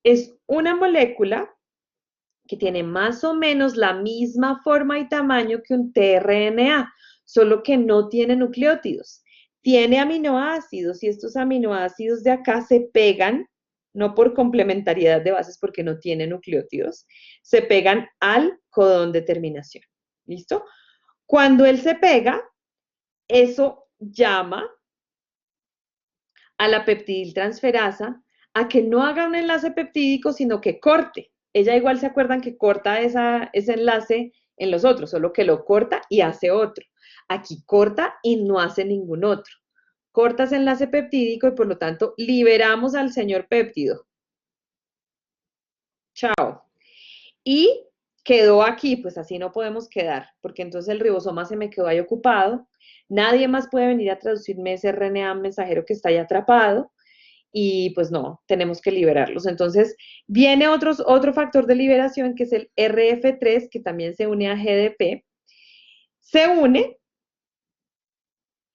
Es una molécula que tiene más o menos la misma forma y tamaño que un tRNA, solo que no tiene nucleótidos. Tiene aminoácidos y estos aminoácidos de acá se pegan, no por complementariedad de bases porque no tiene nucleótidos, se pegan al codón de terminación. ¿Listo? Cuando él se pega, eso llama a la peptidiltransferasa a que no haga un enlace peptídico, sino que corte. Ella igual se acuerdan que corta ese enlace en los otros, solo que lo corta y hace otro. Aquí corta y no hace ningún otro. Corta ese enlace peptídico y por lo tanto liberamos al señor péptido. Chao. Y quedó aquí, pues así no podemos quedar, porque entonces el ribosoma se me quedó ahí ocupado. Nadie más puede venir a traducirme ese RNA mensajero que está ahí atrapado y pues no, tenemos que liberarlos. Entonces viene otro factor de liberación que es el RF3, que también se une a GDP. Se une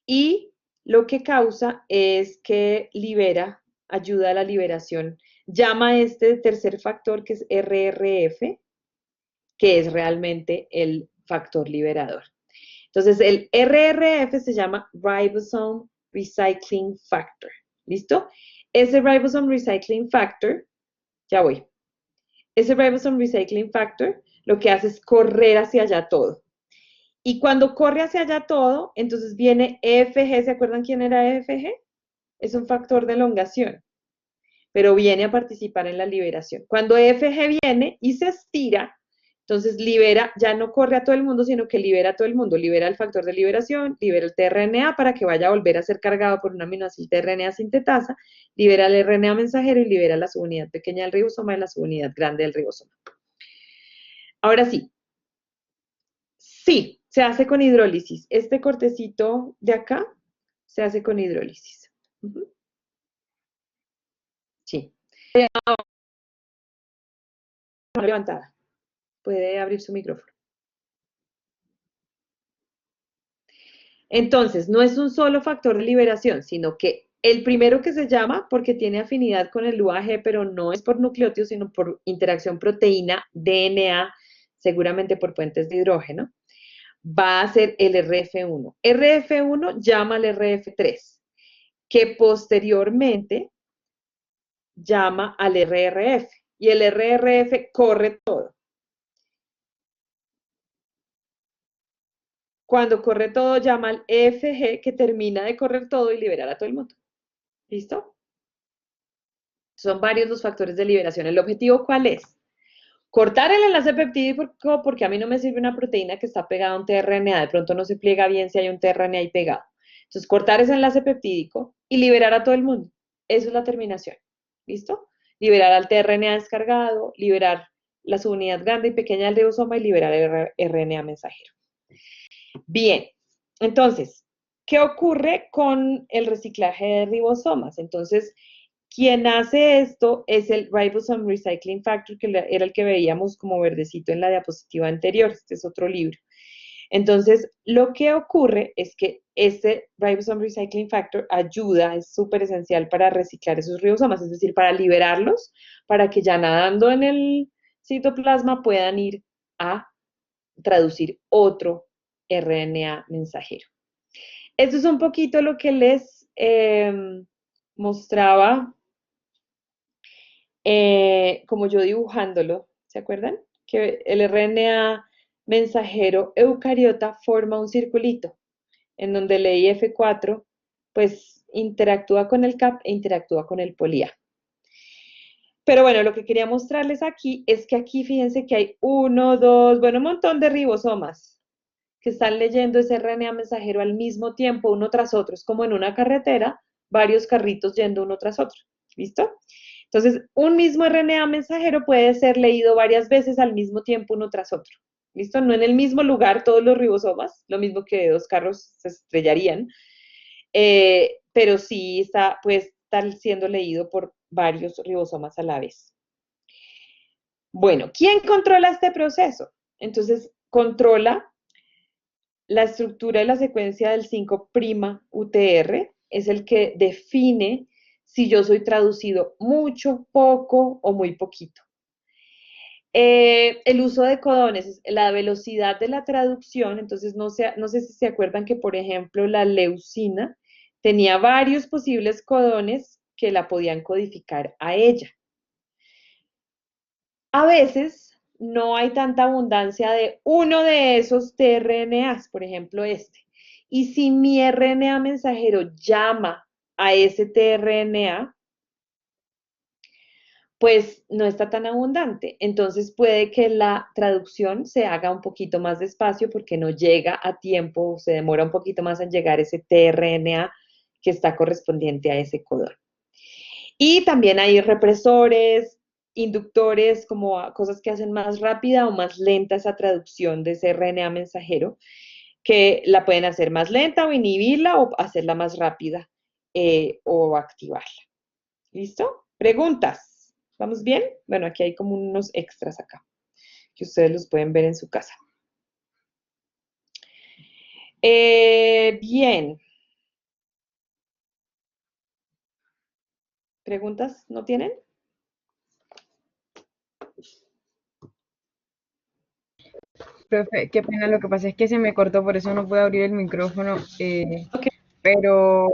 y lo que causa es que ayuda a la liberación. Llama a este tercer factor que es RRF que es realmente el factor liberador. Entonces, el RRF se llama Ribosome Recycling Factor. ¿Listo? Ese Ribosome Recycling Factor, ya voy. Ese Ribosome Recycling Factor lo que hace es correr hacia allá todo. Y cuando corre hacia allá todo, entonces viene EFG. ¿Se acuerdan quién era EFG? Es un factor de elongación, pero viene a participar en la liberación. Cuando EFG viene y se estira, entonces libera, ya no corre a todo el mundo, sino que libera a todo el mundo. Libera el factor de liberación, libera el tRNA para que vaya a volver a ser cargado por un aminoácido tRNA sintetasa, libera el RNA mensajero y libera la subunidad pequeña del ribosoma y la subunidad grande del ribosoma. Ahora sí, sí, se hace con hidrólisis. Este cortecito de acá se hace con hidrólisis. Sí. Levantada. Puede abrir su micrófono. Entonces, no es un solo factor de liberación, sino que el primero que se llama, porque tiene afinidad con el UAG, pero no es por nucleótidos, sino por interacción proteína-DNA, seguramente por puentes de hidrógeno, va a ser el RF1. RF1 llama al RF3, que posteriormente llama al RRF, y el RRF corre todo. Cuando corre todo, llama al EFG, que termina de correr todo y liberar a todo el mundo. ¿Listo? Son varios los factores de liberación. ¿El objetivo cuál es? Cortar el enlace peptídico porque a mí no me sirve una proteína que está pegada a un tRNA. De pronto no se pliega bien si hay un tRNA ahí pegado. Entonces, cortar ese enlace peptídico y liberar a todo el mundo. Eso es la terminación. ¿Listo? Liberar al tRNA descargado, liberar la subunidad grande y pequeña del ribosoma y liberar el RNA mensajero. Bien, entonces, ¿qué ocurre con el reciclaje de ribosomas? Entonces, quien hace esto es el Ribosome Recycling Factor, que era el que veíamos como verdecito en la diapositiva anterior. Este es otro libro. Entonces, lo que ocurre es que este Ribosome Recycling Factor ayuda, es súper esencial para reciclar esos ribosomas, es decir, para liberarlos, para que ya nadando en el citoplasma puedan ir a traducir otro RNA mensajero. Esto es un poquito lo que les mostraba como yo dibujándolo, ¿se acuerdan? Que el RNA mensajero eucariota forma un circulito, en donde el IF4 pues interactúa con el CAP e interactúa con el polía. Pero bueno, lo que quería mostrarles aquí es que aquí fíjense que hay uno, dos, bueno, un montón de ribosomas que están leyendo ese RNA mensajero al mismo tiempo, uno tras otro. Es como en una carretera, varios carritos yendo uno tras otro. ¿Listo? Entonces, un mismo RNA mensajero puede ser leído varias veces al mismo tiempo uno tras otro. ¿Listo? No en el mismo lugar todos los ribosomas, lo mismo que dos carros se estrellarían, pero sí está, puede estar siendo leído por varios ribosomas a la vez. Bueno, ¿quién controla este proceso? Entonces, controla la estructura y la secuencia del 5' UTR, es el que define si yo soy traducido mucho, poco o muy poquito. El uso de codones, la velocidad de la traducción, entonces no sé si se acuerdan que, por ejemplo, la leucina tenía varios posibles codones que la podían codificar a ella. A veces no hay tanta abundancia de uno de esos tRNAs, por ejemplo este. Y si mi RNA mensajero llama a ese tRNA, pues no está tan abundante. Entonces puede que la traducción se haga un poquito más despacio porque no llega a tiempo, se demora un poquito más en llegar ese tRNA que está correspondiente a ese codón. Y también hay represores, inductores, como cosas que hacen más rápida o más lenta esa traducción de ese RNA mensajero, que la pueden hacer más lenta o inhibirla o hacerla más rápida o activarla. ¿Listo? Preguntas. ¿Vamos bien? Bueno, aquí hay como unos extras acá, que ustedes los pueden ver en su casa. Bien. ¿Preguntas no tienen? Profe, qué pena, lo que pasa es que se me cortó, por eso no puedo abrir el micrófono, Ok. pero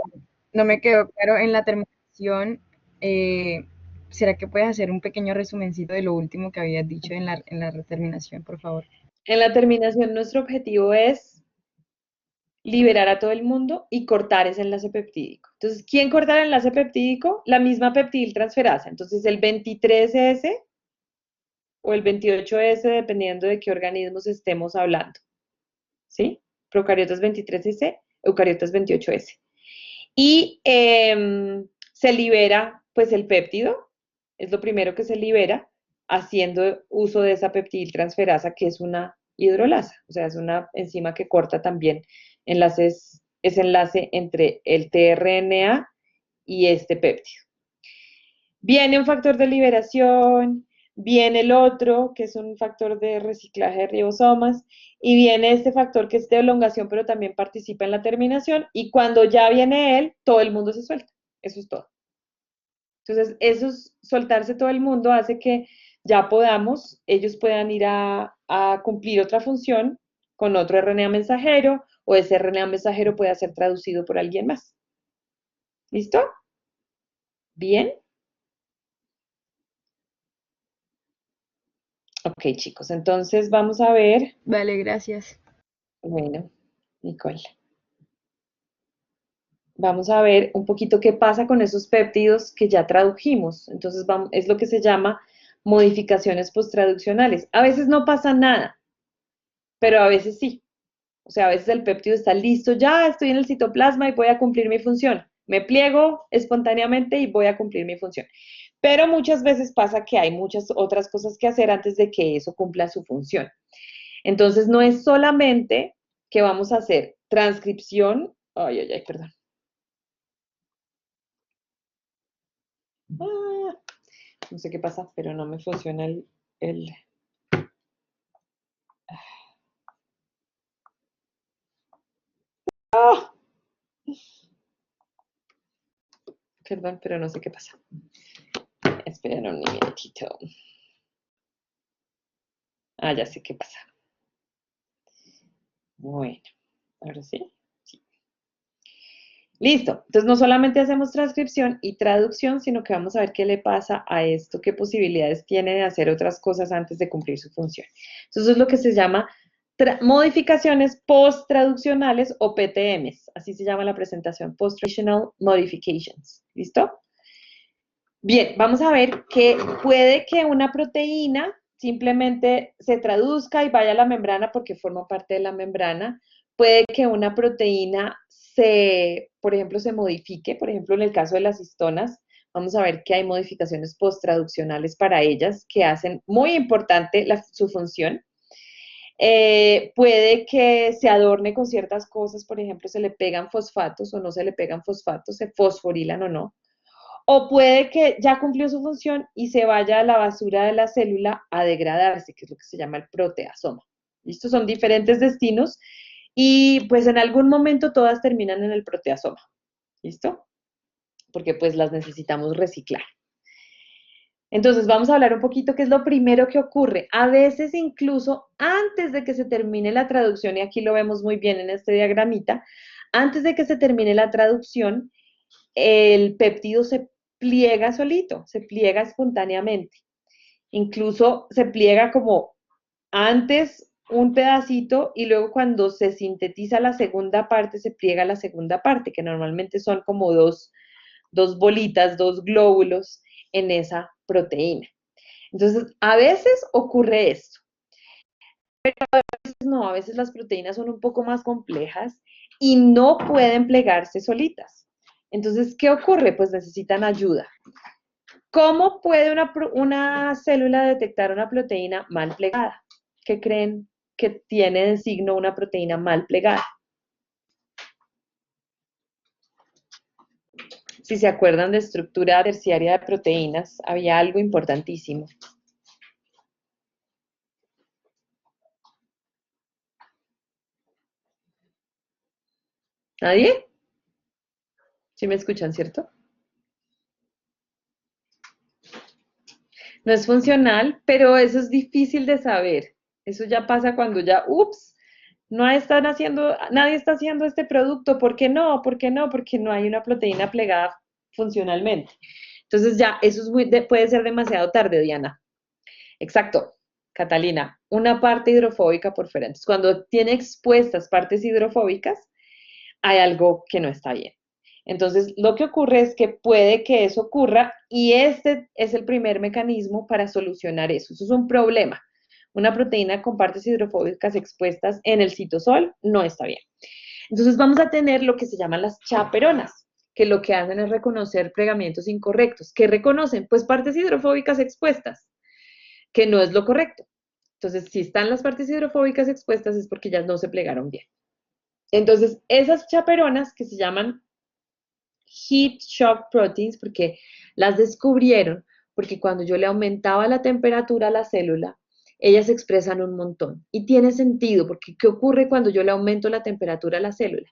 no me quedó claro en la terminación. eh, ¿Será que puedes hacer un pequeño resumencito de lo último que habías dicho en la terminación, por favor? En la terminación, nuestro objetivo es liberar a todo el mundo y cortar ese enlace peptídico. Entonces, ¿quién corta el enlace peptídico? La misma peptidiltransferasa. Entonces, el 23S o el 28S, dependiendo de qué organismos estemos hablando. ¿Sí? Procariotas 23S, eucariotas 28S. Y se libera, pues, el péptido, es lo primero que se libera, haciendo uso de esa peptidiltransferasa, que es una hidrolasa, o sea, es una enzima que corta también enlaces, ese enlace entre el tRNA y este péptido. Viene un factor de liberación, viene el otro, que es un factor de reciclaje de ribosomas, y viene este factor que es de elongación, pero también participa en la terminación, y cuando ya viene él, todo el mundo se suelta. Eso es todo. Entonces, soltarse todo el mundo hace que ya ellos puedan ir a cumplir otra función con otro RNA mensajero, o ese RNA mensajero pueda ser traducido por alguien más. ¿Listo? ¿Bien? Ok, chicos, entonces vamos a ver. Vale, gracias. Bueno, Nicole. Vamos a ver un poquito qué pasa con esos péptidos que ya tradujimos. Entonces, es lo que se llama modificaciones posttraduccionales. A veces no pasa nada, pero a veces sí. O sea, a veces el péptido está listo, ya estoy en el citoplasma y voy a cumplir mi función. Me pliego espontáneamente y voy a cumplir mi función. Pero muchas veces pasa que hay muchas otras cosas que hacer antes de que eso cumpla su función. Entonces, no es solamente que vamos a hacer transcripción. Ay, ay, ay, perdón. Ah, no sé qué pasa, pero no me funciona el... ¡Ah! Perdón, pero no sé qué pasa. Esperen un momentito. Ah, ya sé qué pasa. Bueno, ahora sí. Sí. Listo. Entonces, no solamente hacemos transcripción y traducción, sino que vamos a ver qué le pasa a esto, qué posibilidades tiene de hacer otras cosas antes de cumplir su función. Entonces, eso es lo que se llama modificaciones post-traduccionales o PTMs. Así se llama la presentación, Post-Translational Modifications. ¿Listo? Bien, vamos a ver que puede que una proteína simplemente se traduzca y vaya a la membrana porque forma parte de la membrana. Puede que una proteína por ejemplo, se modifique. Por ejemplo, en el caso de las histonas, vamos a ver que hay modificaciones posttraduccionales para ellas que hacen muy importante su función. Puede que se adorne con ciertas cosas, por ejemplo, se le pegan fosfatos o no se le pegan fosfatos, se fosforilan o no. O puede que ya cumplió su función y se vaya a la basura de la célula a degradarse, que es lo que se llama el proteasoma. ¿Listo? Son diferentes destinos y pues en algún momento todas terminan en el proteasoma. ¿Listo? Porque pues las necesitamos reciclar. Entonces vamos a hablar un poquito qué es lo primero que ocurre. A veces incluso antes de que se termine la traducción, y aquí lo vemos muy bien en este diagramita, antes de que se termine la traducción, el péptido se pliega solito, se pliega espontáneamente. Incluso se pliega como antes un pedacito y luego cuando se sintetiza la segunda parte, se pliega la segunda parte, que normalmente son como dos bolitas, dos glóbulos en esa proteína. Entonces, a veces ocurre esto, pero a veces no, a veces las proteínas son un poco más complejas y no pueden plegarse solitas. Entonces, ¿qué ocurre? Pues necesitan ayuda. ¿Cómo puede una célula detectar una proteína mal plegada? ¿Qué creen que tiene de signo una proteína mal plegada? Si se acuerdan de estructura terciaria de proteínas, había algo importantísimo. ¿Nadie? ¿Sí me escuchan, cierto? No es funcional, pero eso es difícil de saber. Eso ya pasa cuando ya, ups, nadie está haciendo este producto. ¿Por qué no? ¿Por qué no? Porque no hay una proteína plegada funcionalmente. Entonces ya, eso puede ser demasiado tarde, Diana. Exacto, Catalina. Una parte hidrofóbica por fuera. Entonces, cuando tiene expuestas partes hidrofóbicas, hay algo que no está bien. Entonces, lo que ocurre es que puede que eso ocurra y este es el primer mecanismo para solucionar eso. Eso es un problema. Una proteína con partes hidrofóbicas expuestas en el citosol no está bien. Entonces, vamos a tener lo que se llaman las chaperonas, que lo que hacen es reconocer plegamientos incorrectos. ¿Qué reconocen? Pues partes hidrofóbicas expuestas, que no es lo correcto. Entonces, si están las partes hidrofóbicas expuestas es porque ya no se plegaron bien. Entonces, esas chaperonas que se llaman heat shock proteins, porque las descubrieron, porque cuando yo le aumentaba la temperatura a la célula, ellas se expresan un montón. Y tiene sentido, porque ¿qué ocurre cuando yo le aumento la temperatura a la célula?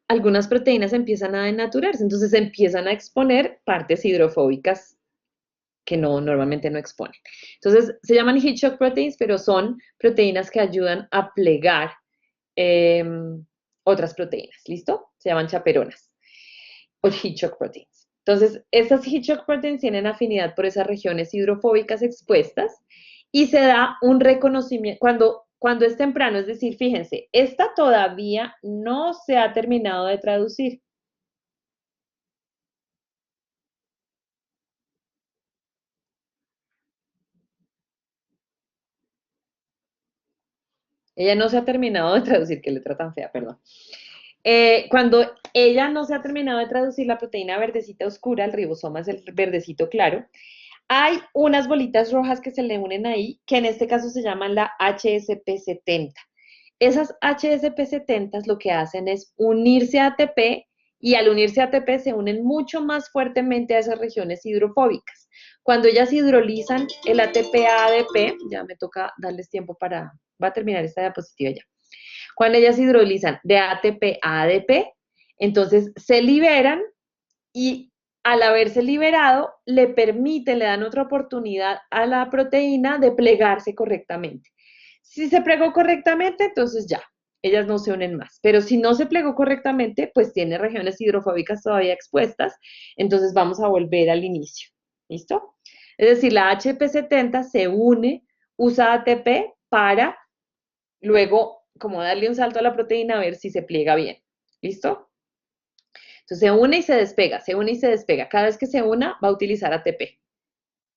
Algunas proteínas empiezan a denaturarse, entonces empiezan a exponer partes hidrofóbicas que normalmente no exponen. Entonces, se llaman heat shock proteins, pero son proteínas que ayudan a plegar eh, otras proteínas, ¿listo? Se llaman chaperonas o heat shock proteins. Entonces, estas heat shock proteins tienen afinidad por esas regiones hidrofóbicas expuestas y se da un reconocimiento cuando es temprano, es decir, fíjense, esta todavía no se ha terminado de traducir. Ella no se ha terminado de traducir, qué letra tan fea, perdón. Cuando ella no se ha terminado de traducir la proteína verdecita oscura, el ribosoma es el verdecito claro, hay unas bolitas rojas que se le unen ahí, que en este caso se llaman la HSP70. Esas HSP70 lo que hacen es unirse a ATP y al unirse a ATP se unen mucho más fuertemente a esas regiones hidrofóbicas. Cuando ellas hidrolizan el ATP a ADP, ya me toca darles tiempo va a terminar esta diapositiva ya. Cuando ellas hidrolizan de ATP a ADP, entonces se liberan y al haberse liberado, le dan otra oportunidad a la proteína de plegarse correctamente. Si se plegó correctamente, entonces ya, ellas no se unen más. Pero si no se plegó correctamente, pues tiene regiones hidrofóbicas todavía expuestas, entonces vamos a volver al inicio. ¿Listo? Es decir, la HP70 se une, usa ATP para luego como darle un salto a la proteína a ver si se pliega bien. ¿Listo? Entonces se une y se despega, se une y se despega. Cada vez que se una va a utilizar ATP.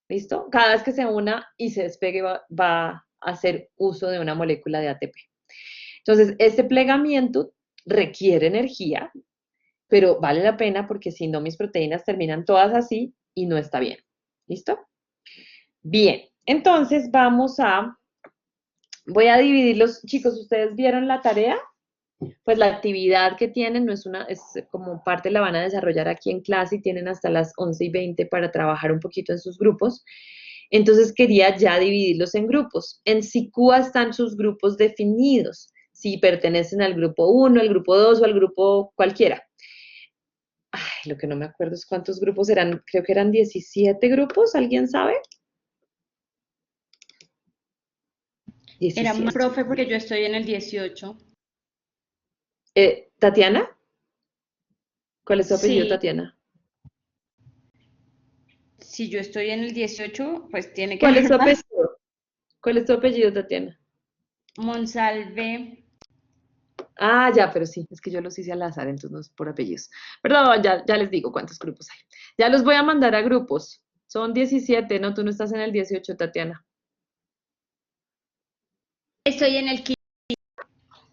¿Listo? Cada vez que se una y se despegue va a hacer uso de una molécula de ATP. Entonces, este plegamiento requiere energía, pero vale la pena porque si no mis proteínas terminan todas así y no está bien. ¿Listo? Bien, entonces voy a dividirlos. Chicos, ¿ustedes vieron la tarea? Pues la actividad que tienen no es como parte la van a desarrollar aquí en clase y tienen hasta las 11:20 para trabajar un poquito en sus grupos. Entonces quería ya dividirlos en grupos. En SICUA están sus grupos definidos, si pertenecen al grupo 1, al grupo 2 o al grupo cualquiera. Ay, lo que no me acuerdo es cuántos grupos eran, creo que eran 17 grupos, ¿alguien sabe? Era más 17. profe porque yo estoy en el 18. ¿Tatiana? ¿Cuál es tu apellido, Sí, Tatiana? si yo estoy en el 18, pues tiene que ¿Cuál es tu haber más. apellido? ¿Cuál es tu apellido, Tatiana? Monsalve. Ah, ya, pero sí, es que yo los hice al azar, entonces no es por apellidos. Perdón, ya les digo cuántos grupos hay. Ya los voy a mandar a grupos. Son 17, ¿no? Tú no estás en el 18, Tatiana. Estoy en el 15.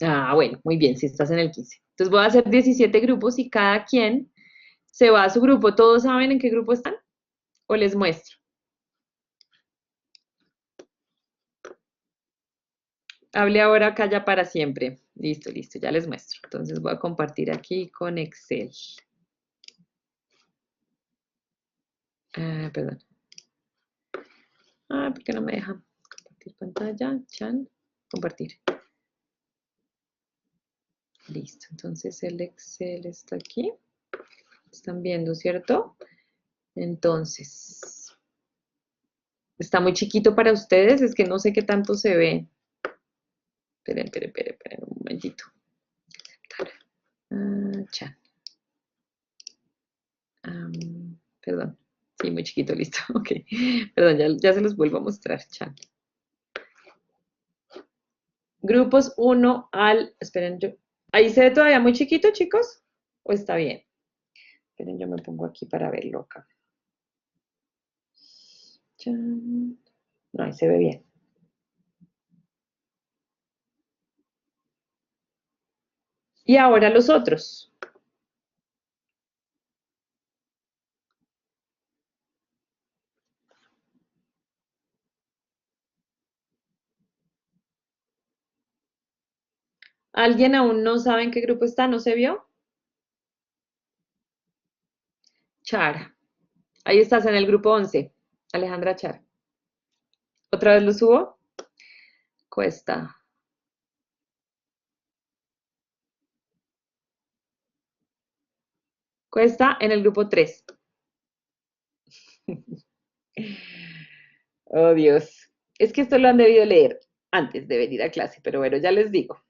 Ah, bueno, muy bien, si estás en el 15. Entonces voy a hacer 17 grupos y cada quien se va a su grupo. ¿Todos saben en qué grupo están? ¿O les muestro? Hable ahora, calla para siempre. Listo, listo, ya les muestro. Entonces voy a compartir aquí con Excel. Ah, perdón. Ah, ¿por qué no me deja compartir pantalla? Chan, compartir. Listo, entonces el Excel está aquí. Están viendo, ¿cierto? Entonces, está muy chiquito para ustedes, es que no sé qué tanto se ve. Esperen un momentito. Chat. Perdón, sí, muy chiquito, listo. Ok, perdón, ya se los vuelvo a mostrar, chat. Grupos 1 al, esperen, ¿ahí se ve todavía muy chiquito, chicos? ¿O está bien? Esperen, yo me pongo aquí para verlo acá. Chan. No, ahí se ve bien. Y ahora los otros. ¿Alguien aún no sabe en qué grupo está? ¿No se vio? Chara. Ahí estás en el grupo 11. Alejandra Chara. ¿Otra vez lo subo? Cuesta. Cuesta en el grupo 3. Oh, Dios. Es que esto lo han debido leer antes de venir a clase, pero bueno, ya les digo.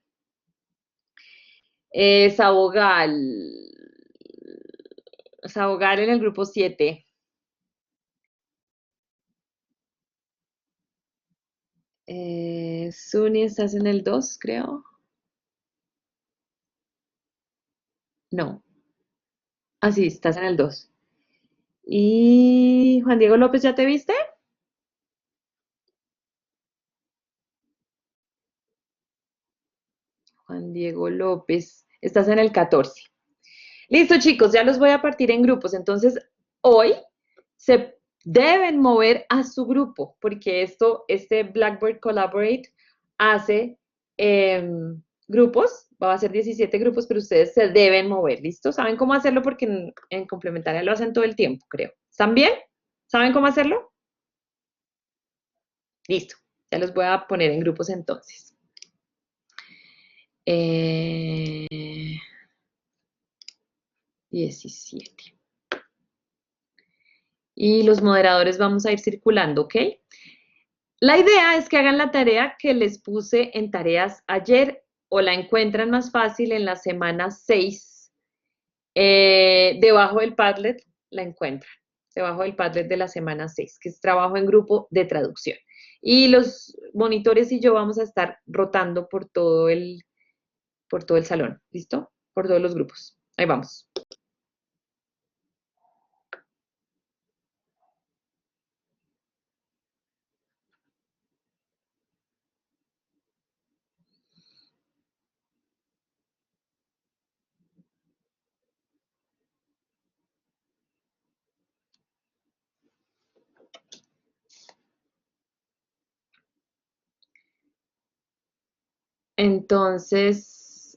Sabogal. Sabogal en el grupo 7. Suni, estás en el 2, creo. No. Ah, sí, estás en el 2. ¿Y Juan Diego López ya te viste? Juan Diego López, estás en el 14. Listo, chicos, ya los voy a partir en grupos. Entonces, hoy se deben mover a su grupo, porque este Blackboard Collaborate hace grupos, va a ser 17 grupos, pero ustedes se deben mover, ¿listo? ¿Saben cómo hacerlo? Porque en complementaria lo hacen todo el tiempo, creo. ¿Están bien? ¿Saben cómo hacerlo? Listo, ya los voy a poner en grupos entonces. 17. Y los moderadores vamos a ir circulando, ¿ok? La idea es que hagan la tarea que les puse en tareas ayer o la encuentran más fácil en la semana 6. Debajo del Padlet la encuentran, debajo del Padlet de la semana 6, que es trabajo en grupo de traducción. Y los monitores y yo vamos a estar rotando por todo el salón, ¿listo? Por todos los grupos. Ahí vamos. Entonces,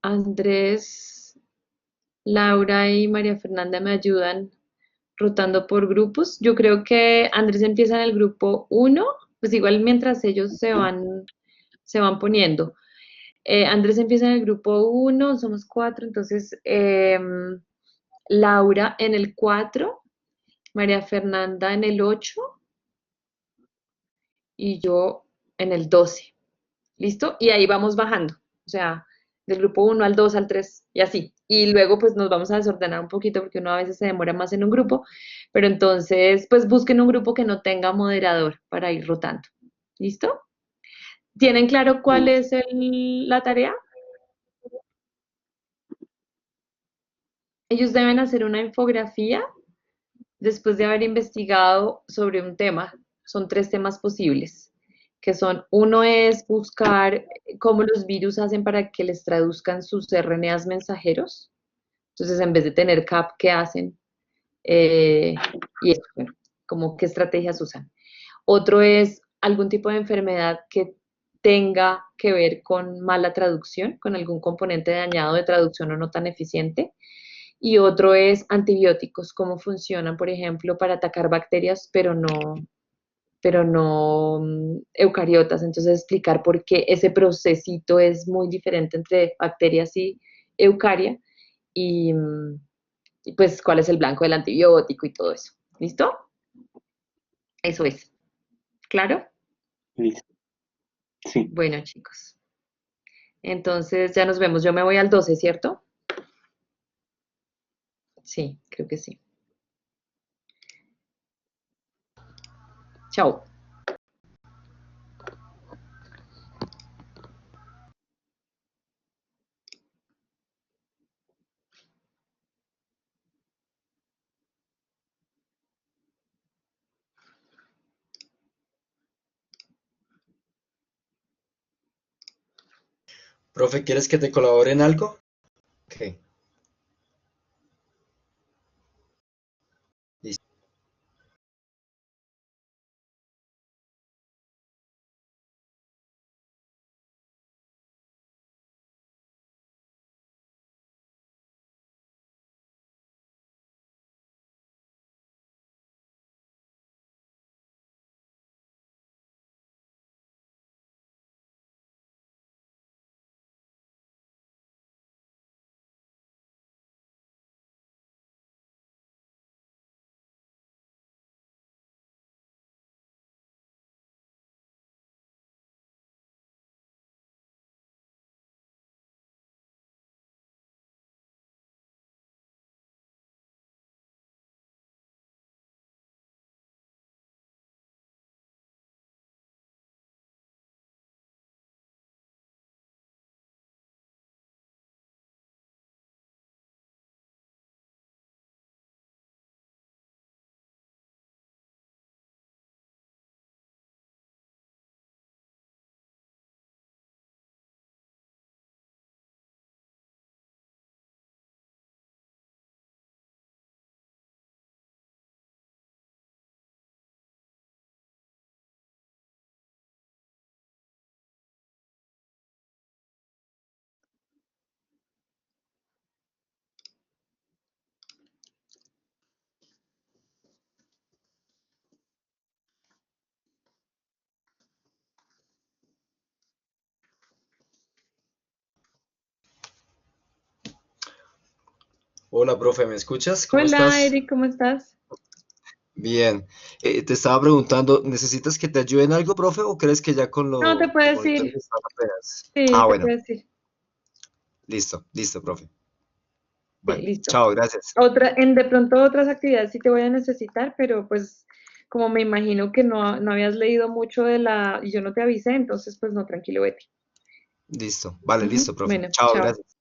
Andrés, Laura y María Fernanda me ayudan rotando por grupos. Yo creo que Andrés empieza en el grupo 1, pues igual mientras ellos se van poniendo. Andrés empieza en el grupo 1, somos 4, entonces Laura en el 4, María Fernanda en el 8 y yo en el 12. ¿Listo? Y ahí vamos bajando, o sea, del grupo 1 al 2 al 3 y así. Y luego pues nos vamos a desordenar un poquito porque uno a veces se demora más en un grupo, pero entonces pues busquen un grupo que no tenga moderador para ir rotando. ¿Listo? ¿Tienen claro cuál es la tarea? Ellos deben hacer una infografía después de haber investigado sobre un tema. Son 3 temas posibles, que son, uno es buscar cómo los virus hacen para que les traduzcan sus RNAs mensajeros. Entonces, en vez de tener CAP, ¿qué hacen? Y eso, bueno, como qué estrategias usan. Otro es algún tipo de enfermedad que tenga que ver con mala traducción, con algún componente dañado de traducción o no tan eficiente. Y otro es antibióticos, cómo funcionan, por ejemplo, para atacar bacterias, pero pero no eucariotas. Entonces explicar por qué ese procesito es muy diferente entre bacterias y eucaria y, y pues cuál es el blanco del antibiótico y todo eso. ¿Listo? Eso es. ¿Claro? Listo. Sí. Bueno, chicos. Entonces ya nos vemos. Yo me voy al 12, ¿cierto? Sí, creo que sí. Chao. Profe, ¿quieres que te colabore en algo? Ok, listo. Hola, profe, ¿me escuchas? ¿Cómo Hola, estás? Eric, ¿cómo estás? Bien. Te estaba preguntando, ¿necesitas que te ayude en algo, profe, o crees que ya con No, te lo puedes bonito que ir. están apenas? Sí, Ah, te bueno, puedes ir. listo, listo, profe. Sí, Bueno, listo. chao, gracias. De pronto otras actividades sí te voy a necesitar, pero pues como me imagino que no habías leído mucho de y yo no te avisé, entonces pues no, tranquilo, vete. Listo, vale, Ujú. listo, profe. Bueno, Chao, chao. gracias.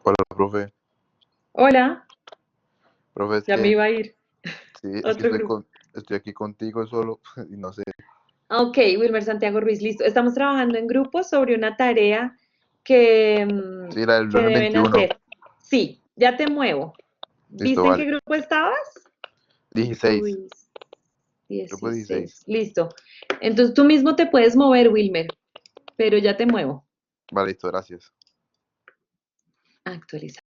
Hola, profe. Hola, Profe, es ya me que iba a ir. sí, es que Otro grupo. estoy aquí contigo solo y no sé. Ok, Wilmer Santiago Ruiz, listo. Estamos trabajando en grupo sobre una tarea que, Sí, la del que lunes deben 21. hacer. Sí, ya te muevo. Listo, ¿Viste en qué vale. grupo estabas? 16. Ruiz, Grupo 16. 16. Listo. Entonces tú mismo te puedes mover, Wilmer, pero ya te muevo. Vale, listo, gracias. Actualizar.